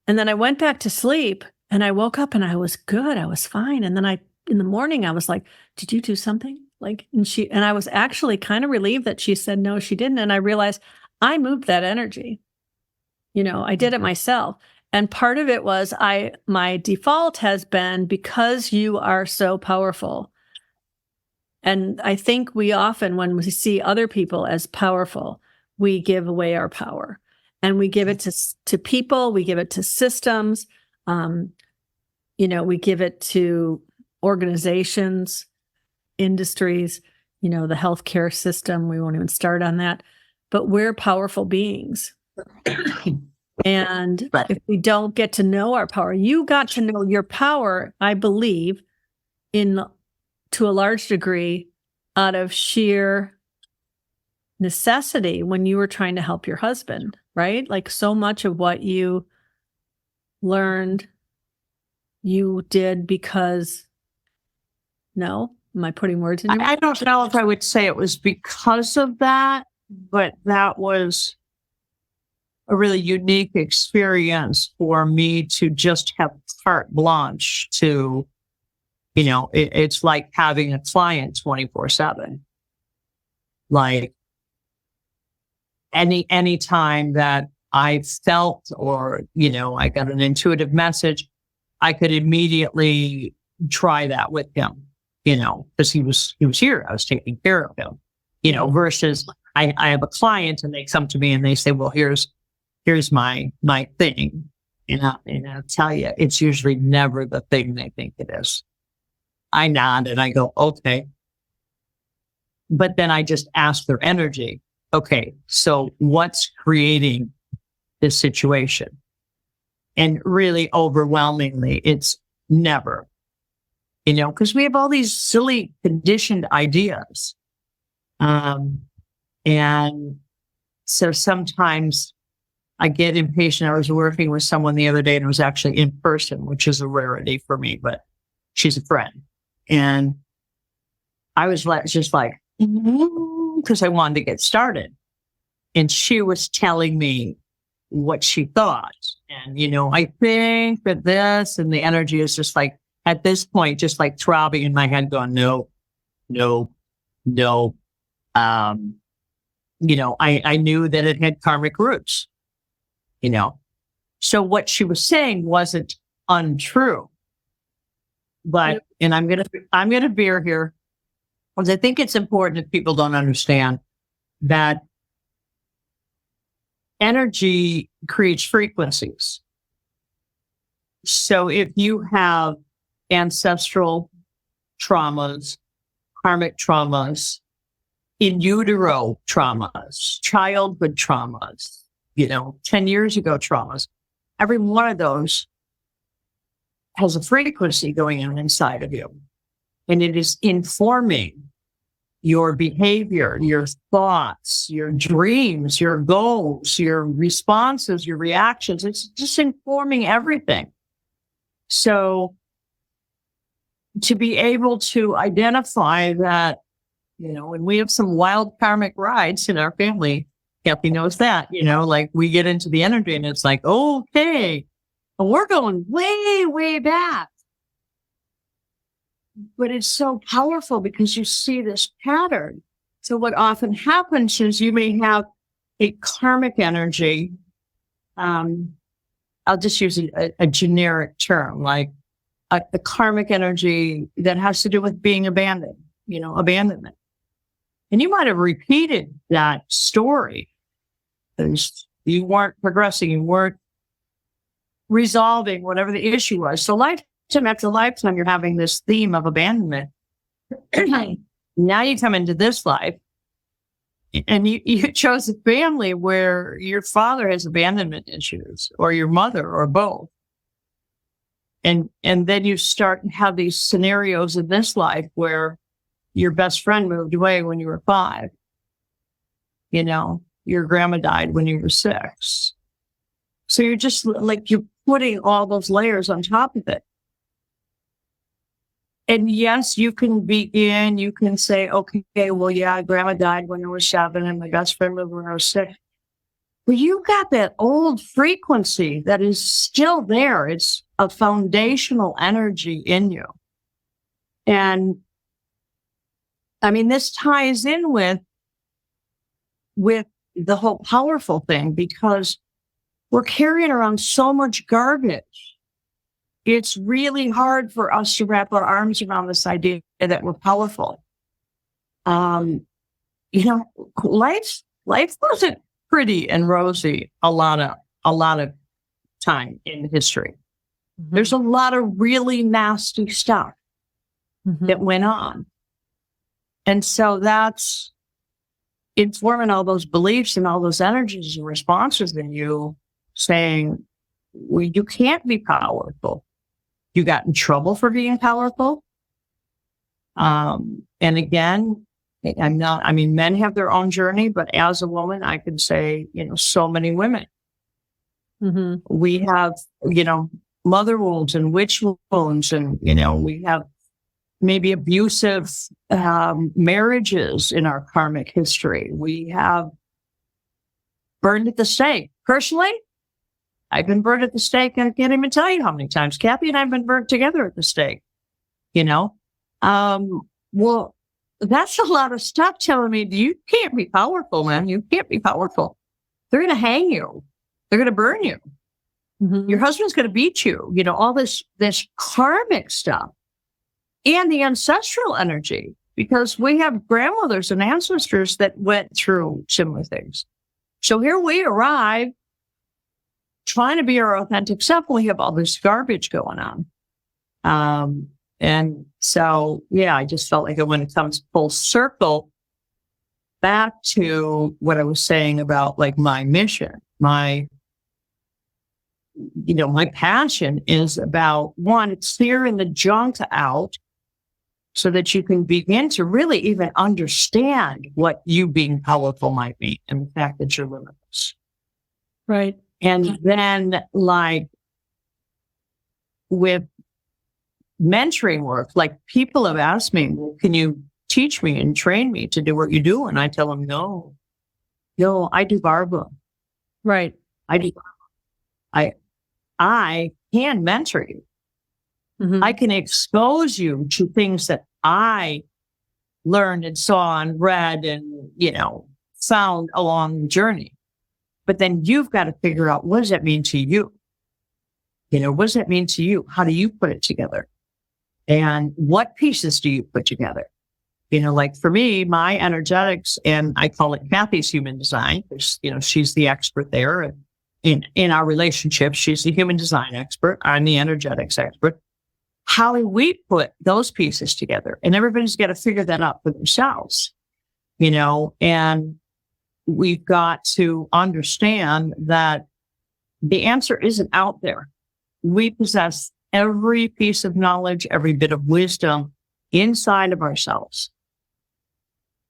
And then I went back to sleep and I woke up and I was good. I was fine. And then in the morning, I was like, did you do something? And I was actually kind of relieved that she said, no, she didn't. And I realized I moved that energy. I did it myself. And part of it was my default has been because you are so powerful. And I think we often, when we see other people as powerful, we give away our power. And we give it to people, we give it to systems, we give it to organizations, industries, the healthcare system. We won't even start on that. But we're powerful beings. And if we don't get to know our power, you got to know your power, I believe, to a large degree, out of sheer necessity when you were trying to help your husband, right? Like so much of what you learned, you did because, no? Am I putting words in your mouth? I don't know if I would say it was because of that, but that was a really unique experience for me to just have carte blanche to, it's like having a client 24/7. Like any time that I felt or, I got an intuitive message, I could immediately try that with him, because he was here. I was taking care of him, versus I have a client and they come to me and they say, well, here's my thing. And I'll tell you, it's usually never the thing they think it is. I nod and I go, okay. But then I just ask their energy. Okay, so what's creating this situation? And really overwhelmingly, it's never, because we have all these silly conditioned ideas. And so sometimes I get impatient. I was working with someone the other day and it was actually in person, which is a rarity for me, but she's a friend. And I was just like, because I wanted to get started. And she was telling me what she thought. And, I think that this, and the energy is just like, at this point, just like throbbing in my head going, no, no, no. I knew that it had karmic roots, So what she was saying wasn't untrue. But, and I'm going to veer here, because I think it's important that people don't understand that energy creates frequencies. So if you have ancestral traumas, karmic traumas, in utero traumas, childhood traumas, 10 years ago traumas, every one of those has a frequency going on inside of you. And it is informing your behavior, your thoughts, your dreams, your goals, your responses, your reactions. It's just informing everything. So to be able to identify that, and we have some wild karmic rides in our family, Kathy knows that, like we get into the energy and it's like, okay, and we're going way, way back. But it's so powerful because you see this pattern. So what often happens is you may have a karmic energy. I'll just use a generic term, like the karmic energy that has to do with being abandoned, abandonment. And you might have repeated that story. You weren't progressing, you weren't resolving whatever the issue was. So lifetime after lifetime, you're having this theme of abandonment. Now you come into this life and you chose a family where your father has abandonment issues or your mother or both. And then you start to have these scenarios in this life where your best friend moved away when you were 5. Your grandma died when you were 6. So you're just like, you're putting all those layers on top of it. And yes, you can say, okay, well, yeah, grandma died when I was 7 and my best friend moved when I was 6. But you got that old frequency that is still there. It's a foundational energy in you. And I mean, this ties in with the whole powerful thing because we're carrying around so much garbage. It's really hard for us to wrap our arms around this idea that we're powerful. Life wasn't pretty and rosy a lot of time in history. Mm-hmm. There's a lot of really nasty stuff that went on. And so that's informing all those beliefs and all those energies and responses in you saying, well, you can't be powerful. You got in trouble for being powerful. And again, I'm not, I mean, men have their own journey, but as a woman, I could say, so many women. Mm-hmm. We have, mother wounds and witch wounds, and, we have maybe abusive marriages in our karmic history. We have burned at the stake. Personally, I've been burned at the stake, and I can't even tell you how many times. Kathy and I have been burnt together at the stake. Well, that's a lot of stuff telling me you can't be powerful, man. You can't be powerful. They're going to hang you. They're going to burn you. Mm-hmm. Your husband's going to beat you. All this karmic stuff and the ancestral energy, because we have grandmothers and ancestors that went through similar things. So here we arrive trying to be our authentic self. We have all this garbage going on. And so, I just felt like when it comes full circle back to what I was saying about like my mission, my passion is about, one, it's clearing the junk out so that you can begin to really even understand what you being powerful might be and the fact that you're limitless. Right. And then like with mentoring work, like people have asked me, well, can you teach me and train me to do what you do? And I tell them, no, I do Barbara. Right. I can mentor you. Mm-hmm. I can expose you to things that I learned and saw and read and, found along the journey. But then you've got to figure out, what does that mean to you? What does that mean to you? How do you put it together? And what pieces do you put together? Like for me, my energetics, and I call it Kathy's human design, because, she's the expert there. In our relationship, she's the human design expert. I'm the energetics expert. How do we put those pieces together? And everybody's got to figure that out for themselves, and we've got to understand that the answer isn't out there. We possess every piece of knowledge, every bit of wisdom inside of ourselves.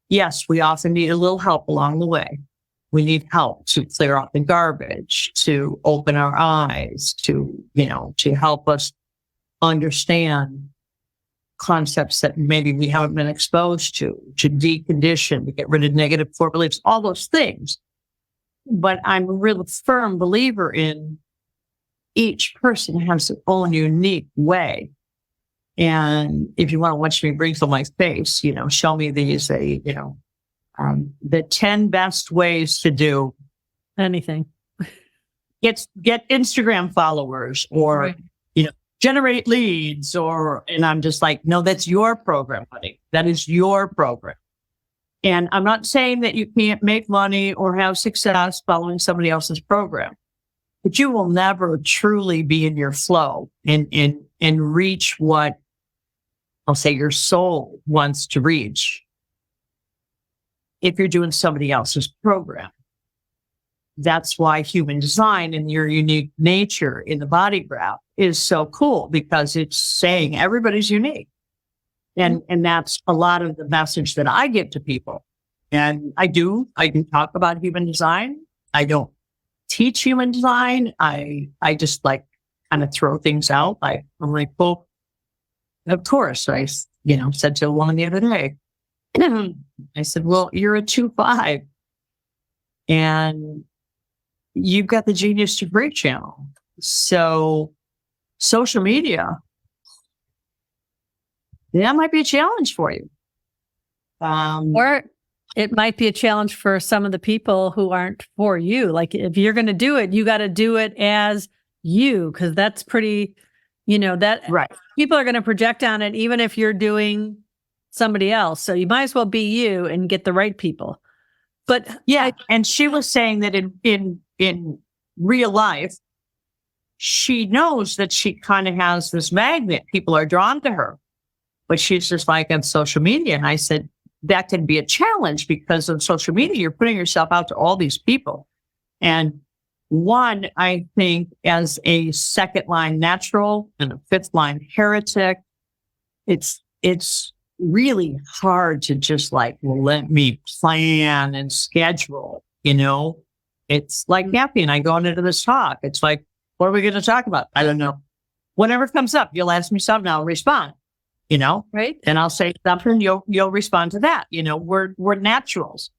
Yes, we often need a little help along the way. We need help to clear out the garbage, to open our eyes, to help us understand concepts that maybe we haven't been exposed to decondition, to get rid of negative core beliefs, all those things. But I'm a real firm believer in each person has their own unique way. And if you want to watch me wrinkle my face, show me these, the 10 best ways to do anything. Get Instagram followers, or, right. Generate leads, and I'm just like, no, that's your program, honey. That is your program. And I'm not saying that you can't make money or have success following somebody else's program, but you will never truly be in your flow and reach what I'll say your soul wants to reach if you're doing somebody else's program. That's why human design and your unique nature in the body graph is so cool, because it's saying everybody's unique. And that's a lot of the message that I give to people. And I can talk about human design. I don't teach human design. I just like kind of throw things out. I'm like, well, of course, I, said to a woman the other day, I said, well, you're a 2/5 and you've got the Genius to Great channel. So social media, that might be a challenge for you. Or it might be a challenge for some of the people who aren't for you. Like if you're going to do it, you got to do it as you, because that's pretty, that right. People are going to project on it, even if you're doing somebody else. So you might as well be you and get the right people. But yeah, and she was saying that in real life, she knows that she kind of has this magnet. People are drawn to her, but she's just like on social media. And I said, that can be a challenge, because on social media, you're putting yourself out to all these people. And one, I think as a second line natural and a fifth line heretic, it's really hard to just like, well, let me plan and schedule, It's like Kathy and I going into this talk. It's like, what are we going to talk about? I don't know. Whatever comes up, you'll ask me something, I'll respond, Right. And I'll say something, you'll respond to that. We're naturals.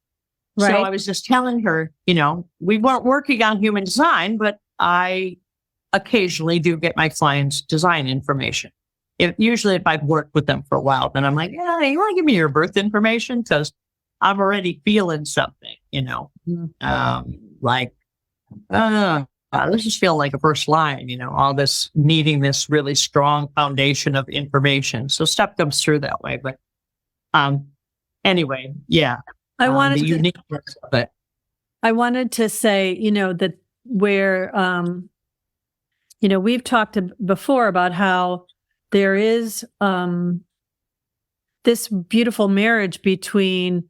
Right. So I was just telling her, we weren't working on human design, but I occasionally do get my clients design information. Usually if I've worked with them for a while, then I'm like, yeah, you want to give me your birth information? Because I'm already feeling something, like, let's just feel like a first line, all this needing this really strong foundation of information. So stuff comes through that way. But anyway, yeah. I wanted the uniqueness of it. I wanted to say, that where, we've talked before about how there is this beautiful marriage between,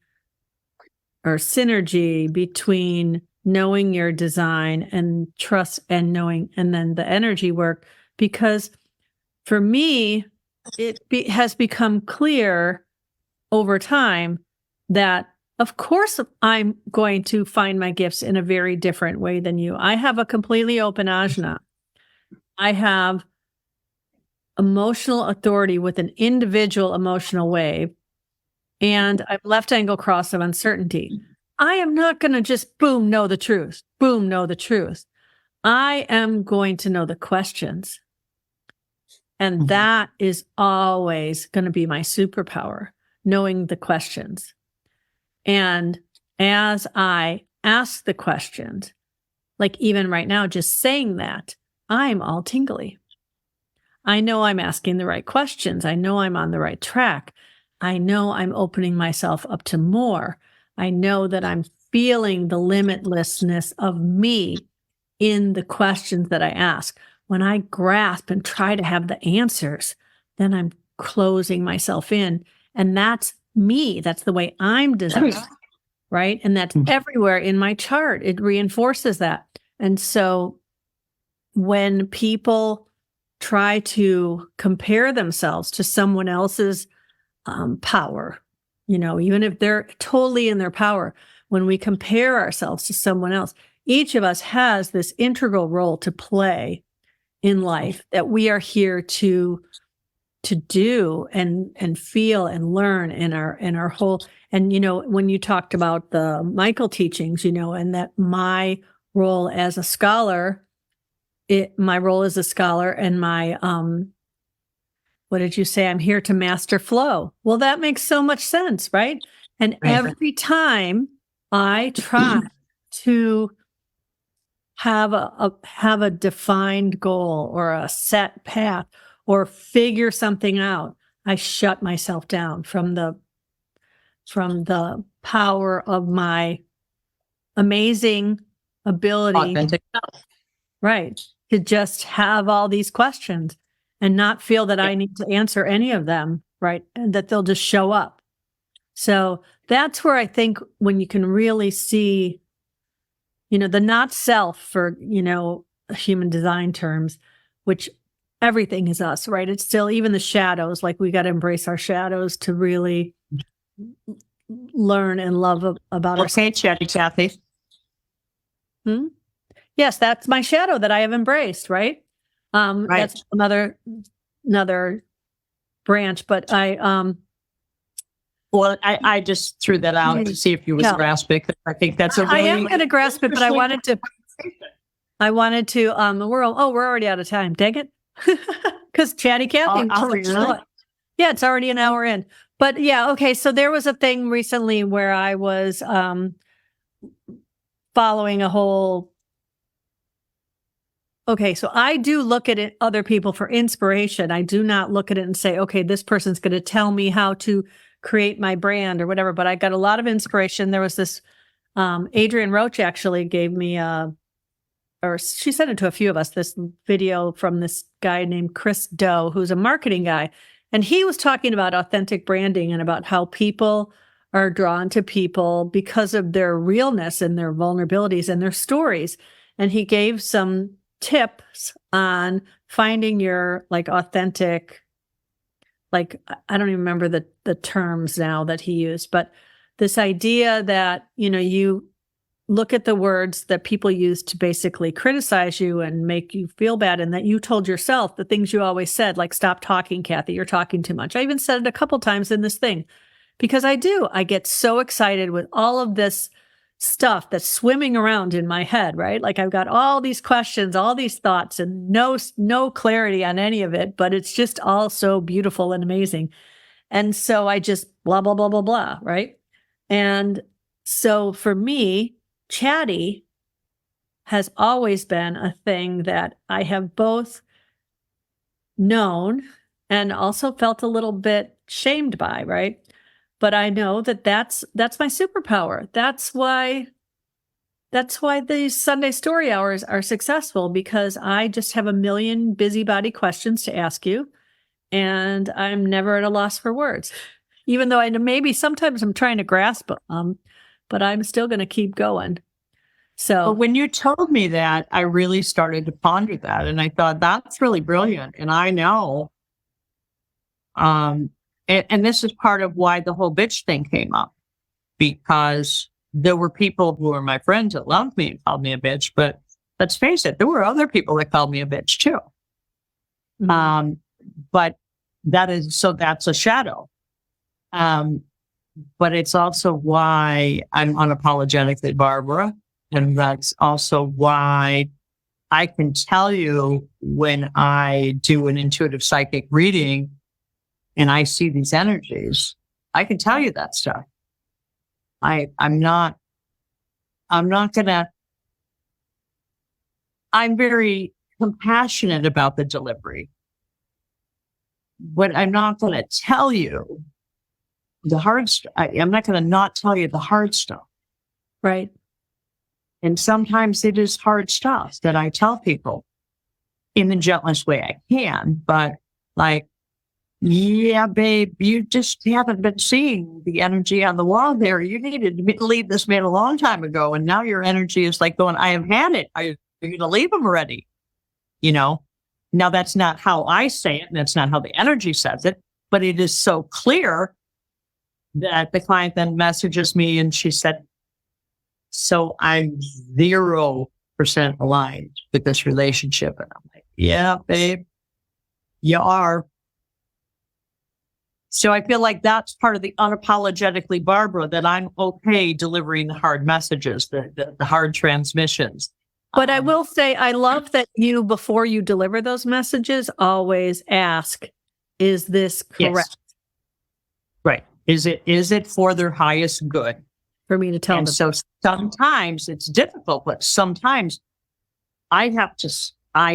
or synergy between knowing your design and trust and knowing, and then the energy work. Because for me, it has become clear over time that, of course, I'm going to find my gifts in a very different way than you. I have a completely open ajna. I have emotional authority with an individual emotional wave, and I'm left angle cross of uncertainty. I am not going to just boom, know the truth. Boom, know the truth. I am going to know the questions. And that is always going to be my superpower, knowing the questions. And as I ask the questions, like even right now, just saying that, I'm all tingly. I know I'm asking the right questions. I know I'm on the right track. I know I'm opening myself up to more. I know that I'm feeling the limitlessness of me in the questions that I ask. When I grasp and try to have the answers, then I'm closing myself in. And that's me. That's the way I'm designed, right? And that's everywhere in my chart. It reinforces that. And so when people try to compare themselves to someone else's power, even if they're totally in their power, when we compare ourselves to someone else, each of us has this integral role to play in life that we are here to do and feel and learn in our whole. And when you talked about the Michael teachings, and that my role as a scholar, my role as a scholar, and my what did you say? I'm here to master flow. Well, that makes so much sense, right? And every time I try to have a defined goal or a set path or figure something out, I shut myself down from the power of my amazing ability, authentic, right, to just have all these questions and not feel that I need to answer any of them, right, and that they'll just show up. So that's where I think when you can really see, the not self for, human design terms, which everything is us, right? It's still even the shadows, like we got to embrace our shadows to really learn and love about ourselves. Okay, Chatty Cathy. Yes, that's my shadow that I have embraced, right? Right. That's another branch, but I just threw that out to see if you was grasp it. I think that's I am going to grasp it, but I wanted to. We're already out of time. Dang it, because Chatty Cathy. Yeah, it's already an hour in. But yeah, okay. So there was a thing recently where I was following a whole. Okay, so I do look at it, other people for inspiration. I do not look at it and say, okay, this person's going to tell me how to create my brand or whatever. But I got a lot of inspiration. There was this, Adrienne Roach actually gave me or she sent it to a few of us, this video from this guy named Chris Doe, who's a marketing guy. And he was talking about authentic branding and about how people are drawn to people because of their realness and their vulnerabilities and their stories. And he gave some tips on finding your authentic like, I don't even remember the terms now that he used, but this idea that, you look at the words that people use to basically criticize you and make you feel bad, and that you told yourself the things you always said, like, stop talking, Kathy, you're talking too much. I even said it a couple times in this thing, because I get so excited with all of this stuff that's swimming around in my head, right? Like, I've got all these questions, all these thoughts, and no clarity on any of it, but it's just all so beautiful and amazing. And so I just blah, blah, blah, blah, blah, right? And so for me, chatty has always been a thing that I have both known and also felt a little bit shamed by, right? But I know that that's my superpower. That's why these Sunday story hours are successful, because I just have a million busybody questions to ask you, and I'm never at a loss for words. Even though maybe sometimes I'm trying to grasp them, but I'm still going to keep going. So when you told me that, I really started to ponder that, and I thought, that's really brilliant. And I know, and this is part of why the whole bitch thing came up, because there were people who were my friends that loved me and called me a bitch, but let's face it, there were other people that called me a bitch too. Mm-hmm. But that's a shadow. But it's also why I'm unapologetically Barbara. And that's also why I can tell you, when I do an intuitive psychic reading and I see these energies, I can tell you that stuff. I'm very compassionate about the delivery, but I'm not going to tell you the hard stuff. I'm not going to not tell you the hard stuff. Right. And sometimes it is hard stuff that I tell people in the gentlest way I can, but like, yeah, babe, you just haven't been seeing the energy on the wall there. You needed to leave this man a long time ago. And now your energy is like going, I have had it. Are you going to leave him already? Now that's not how I say it. And that's not how the energy says it, but it is so clear that the client then messages me and she said, so I'm 0% aligned with this relationship. And I'm like, yeah, babe, you are. So I feel like that's part of the unapologetically Barbara, that I'm okay delivering the hard messages, the hard transmissions. But I will say, I love that you, before you deliver those messages, always ask, is this correct? Yes. Right. Is it for their highest good? For me to tell them. So sometimes it's difficult, but sometimes I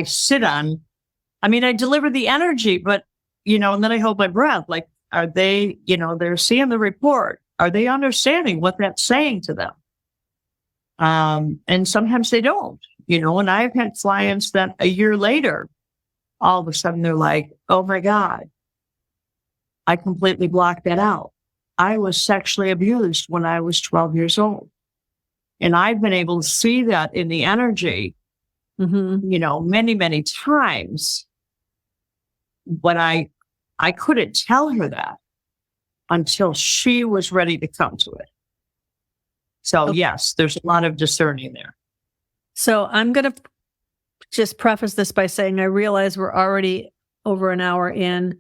sit on, I deliver the energy, but, and then I hold my breath. Like, are they, they're seeing the report. Are they understanding what that's saying to them? And sometimes they don't, and I've had clients that a year later, all of a sudden they're like, oh my God, I completely blocked that out. I was sexually abused when I was 12 years old. And I've been able to see that in the energy, many, many times. But I couldn't tell her that until she was ready to come to it. So yes, there's a lot of discerning there. So I'm going to just preface this by saying, I realize we're already over an hour in,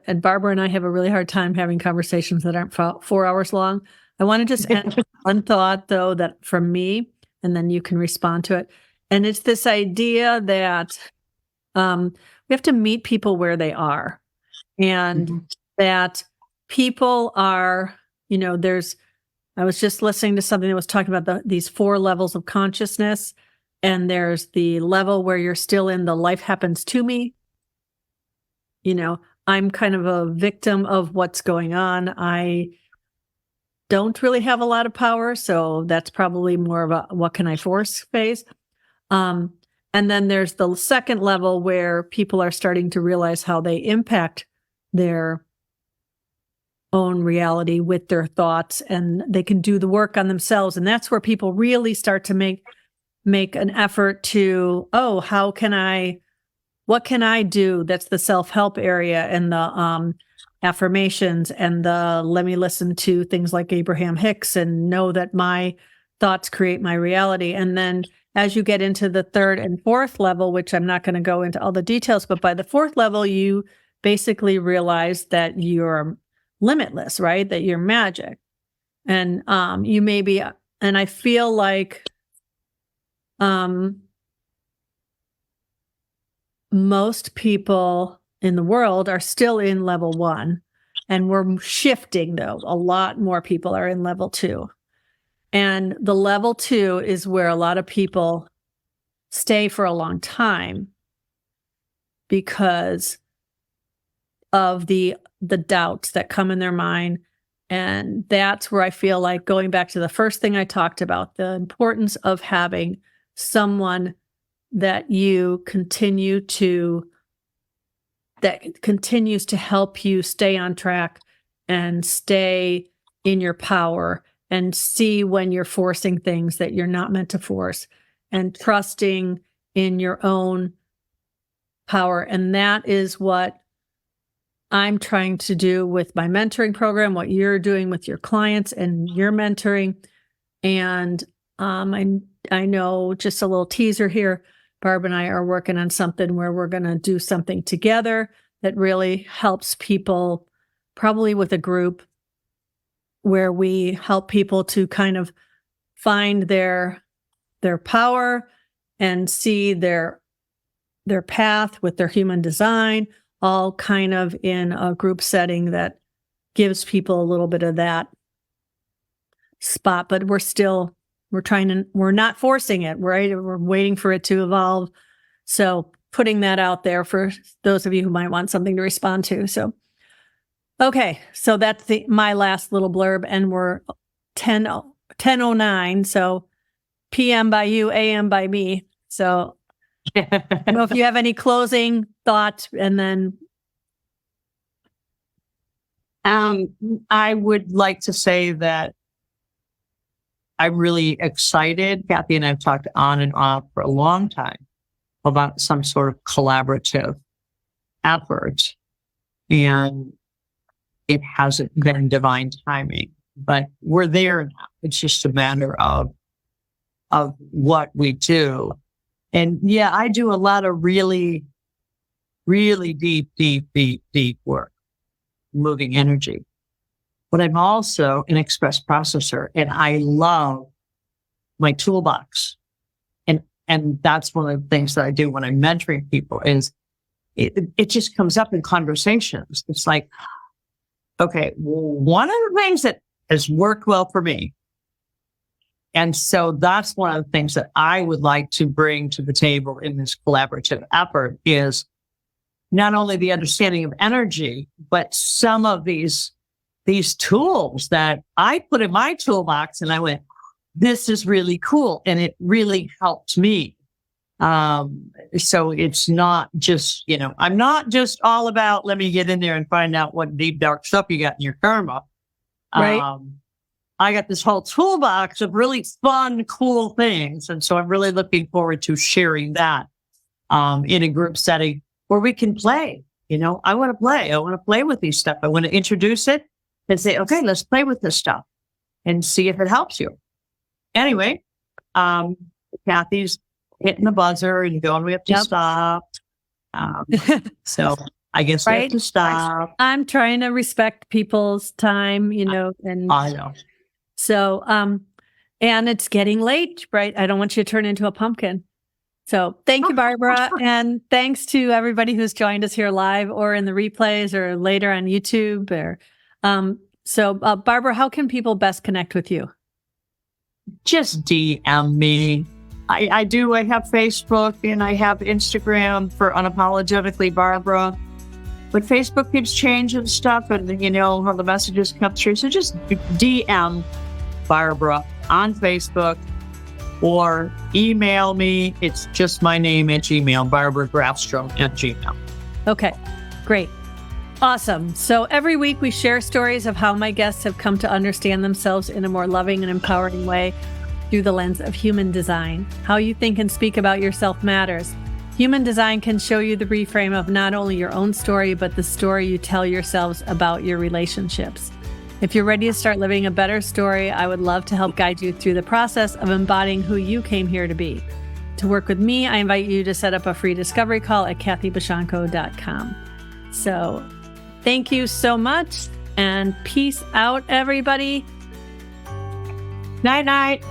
and Barbara and I have a really hard time having conversations that aren't 4 hours long. I want to just end with one thought, though, that from me, and then you can respond to it. And it's this idea that we have to meet people where they are, and that people are, I was just listening to something that was talking about these 4 levels of consciousness. And there's the level where you're still in the life happens to me. I'm kind of a victim of what's going on. I don't really have a lot of power. So that's probably more of a what can I force phase. And then there's the second level where people are starting to realize how they impact their own reality with their thoughts, and they can do the work on themselves. And that's where people really start to make an effort to, how can I what can I do? That's the self-help area, and the affirmations, and the let me listen to things like Abraham Hicks and know that my thoughts create my reality. And then as you get into the third and fourth level, which I'm not going to go into all the details, but by the fourth level, you basically realize that you're limitless, right? That you're magic. And you may be, and I feel like most people in the world are still in level 1, and we're shifting, though. A lot more people are in level 2. And the level 2 is where a lot of people stay for a long time because of the doubts that come in their mind. And that's where I feel like, going back to the first thing I talked about, the importance of having someone that you that continues to help you stay on track and stay in your power, and see when you're forcing things that you're not meant to force, and trusting in your own power. And that is what I'm trying to do with my mentoring program, what you're doing with your clients and your mentoring. And I know, just a little teaser here, Barb and I are working on something where we're going to do something together that really helps people, probably with a group, where we help people to kind of find their power and see their path with their human design, all kind of in a group setting that gives people a little bit of that spot. But we're not forcing it, right? We're waiting for it to evolve. So putting that out there for those of you who might want something to respond to. So, okay. So that's my last little blurb, and we're 10:09. So PM by you, AM by me. So I don't know if you have any closing thoughts, and then. I would like to say that I'm really excited. Kathy and I've talked on and off for a long time about some sort of collaborative effort, and it hasn't been divine timing, but we're there now. It's just a matter of what we do. And yeah, I do a lot of really, really deep work, moving energy. But I'm also an express processor, and I love my toolbox. And that's one of the things that I do when I'm mentoring people is it just comes up in conversations. It's like, okay, well, one of the things that has worked well for me. And so that's one of the things that I would like to bring to the table in this collaborative effort is not only the understanding of energy, but some of these tools that I put in my toolbox, and I went, this is really cool. And it really helped me. So it's not just, I'm not just all about, let me get in there and find out what deep, dark stuff you got in your karma. Right. I got this whole toolbox of really fun, cool things. And so I'm really looking forward to sharing that, in a group setting where we can play. I want to play. I want to play with these stuff. I want to introduce it and say, okay, let's play with this stuff and see if it helps you. Anyway, Kathy's hitting the buzzer and going, we have to stop. So I guess we have to stop. I'm trying to respect people's time, and I know. So, and it's getting late, right? I don't want you to turn into a pumpkin. So thank you, Barbara. And thanks to everybody who's joined us here live or in the replays or later on YouTube. So Barbara, how can people best connect with you? Just DM me. I have Facebook and I have Instagram for Unapologetically Barbara. But Facebook keeps changing stuff and, how the messages come through. So just DM Barbara on Facebook or email me. It's just my name at Gmail, BarbaraGrafstrom@gmail. Okay, great. Awesome. So every week we share stories of how my guests have come to understand themselves in a more loving and empowering way through the lens of human design. How you think and speak about yourself matters. Human design can show you the reframe of not only your own story, but the story you tell yourselves about your relationships. If you're ready to start living a better story, I would love to help guide you through the process of embodying who you came here to be. To work with me, I invite you to set up a free discovery call at kathybashanko.com. So thank you so much, and peace out, everybody. Night, night.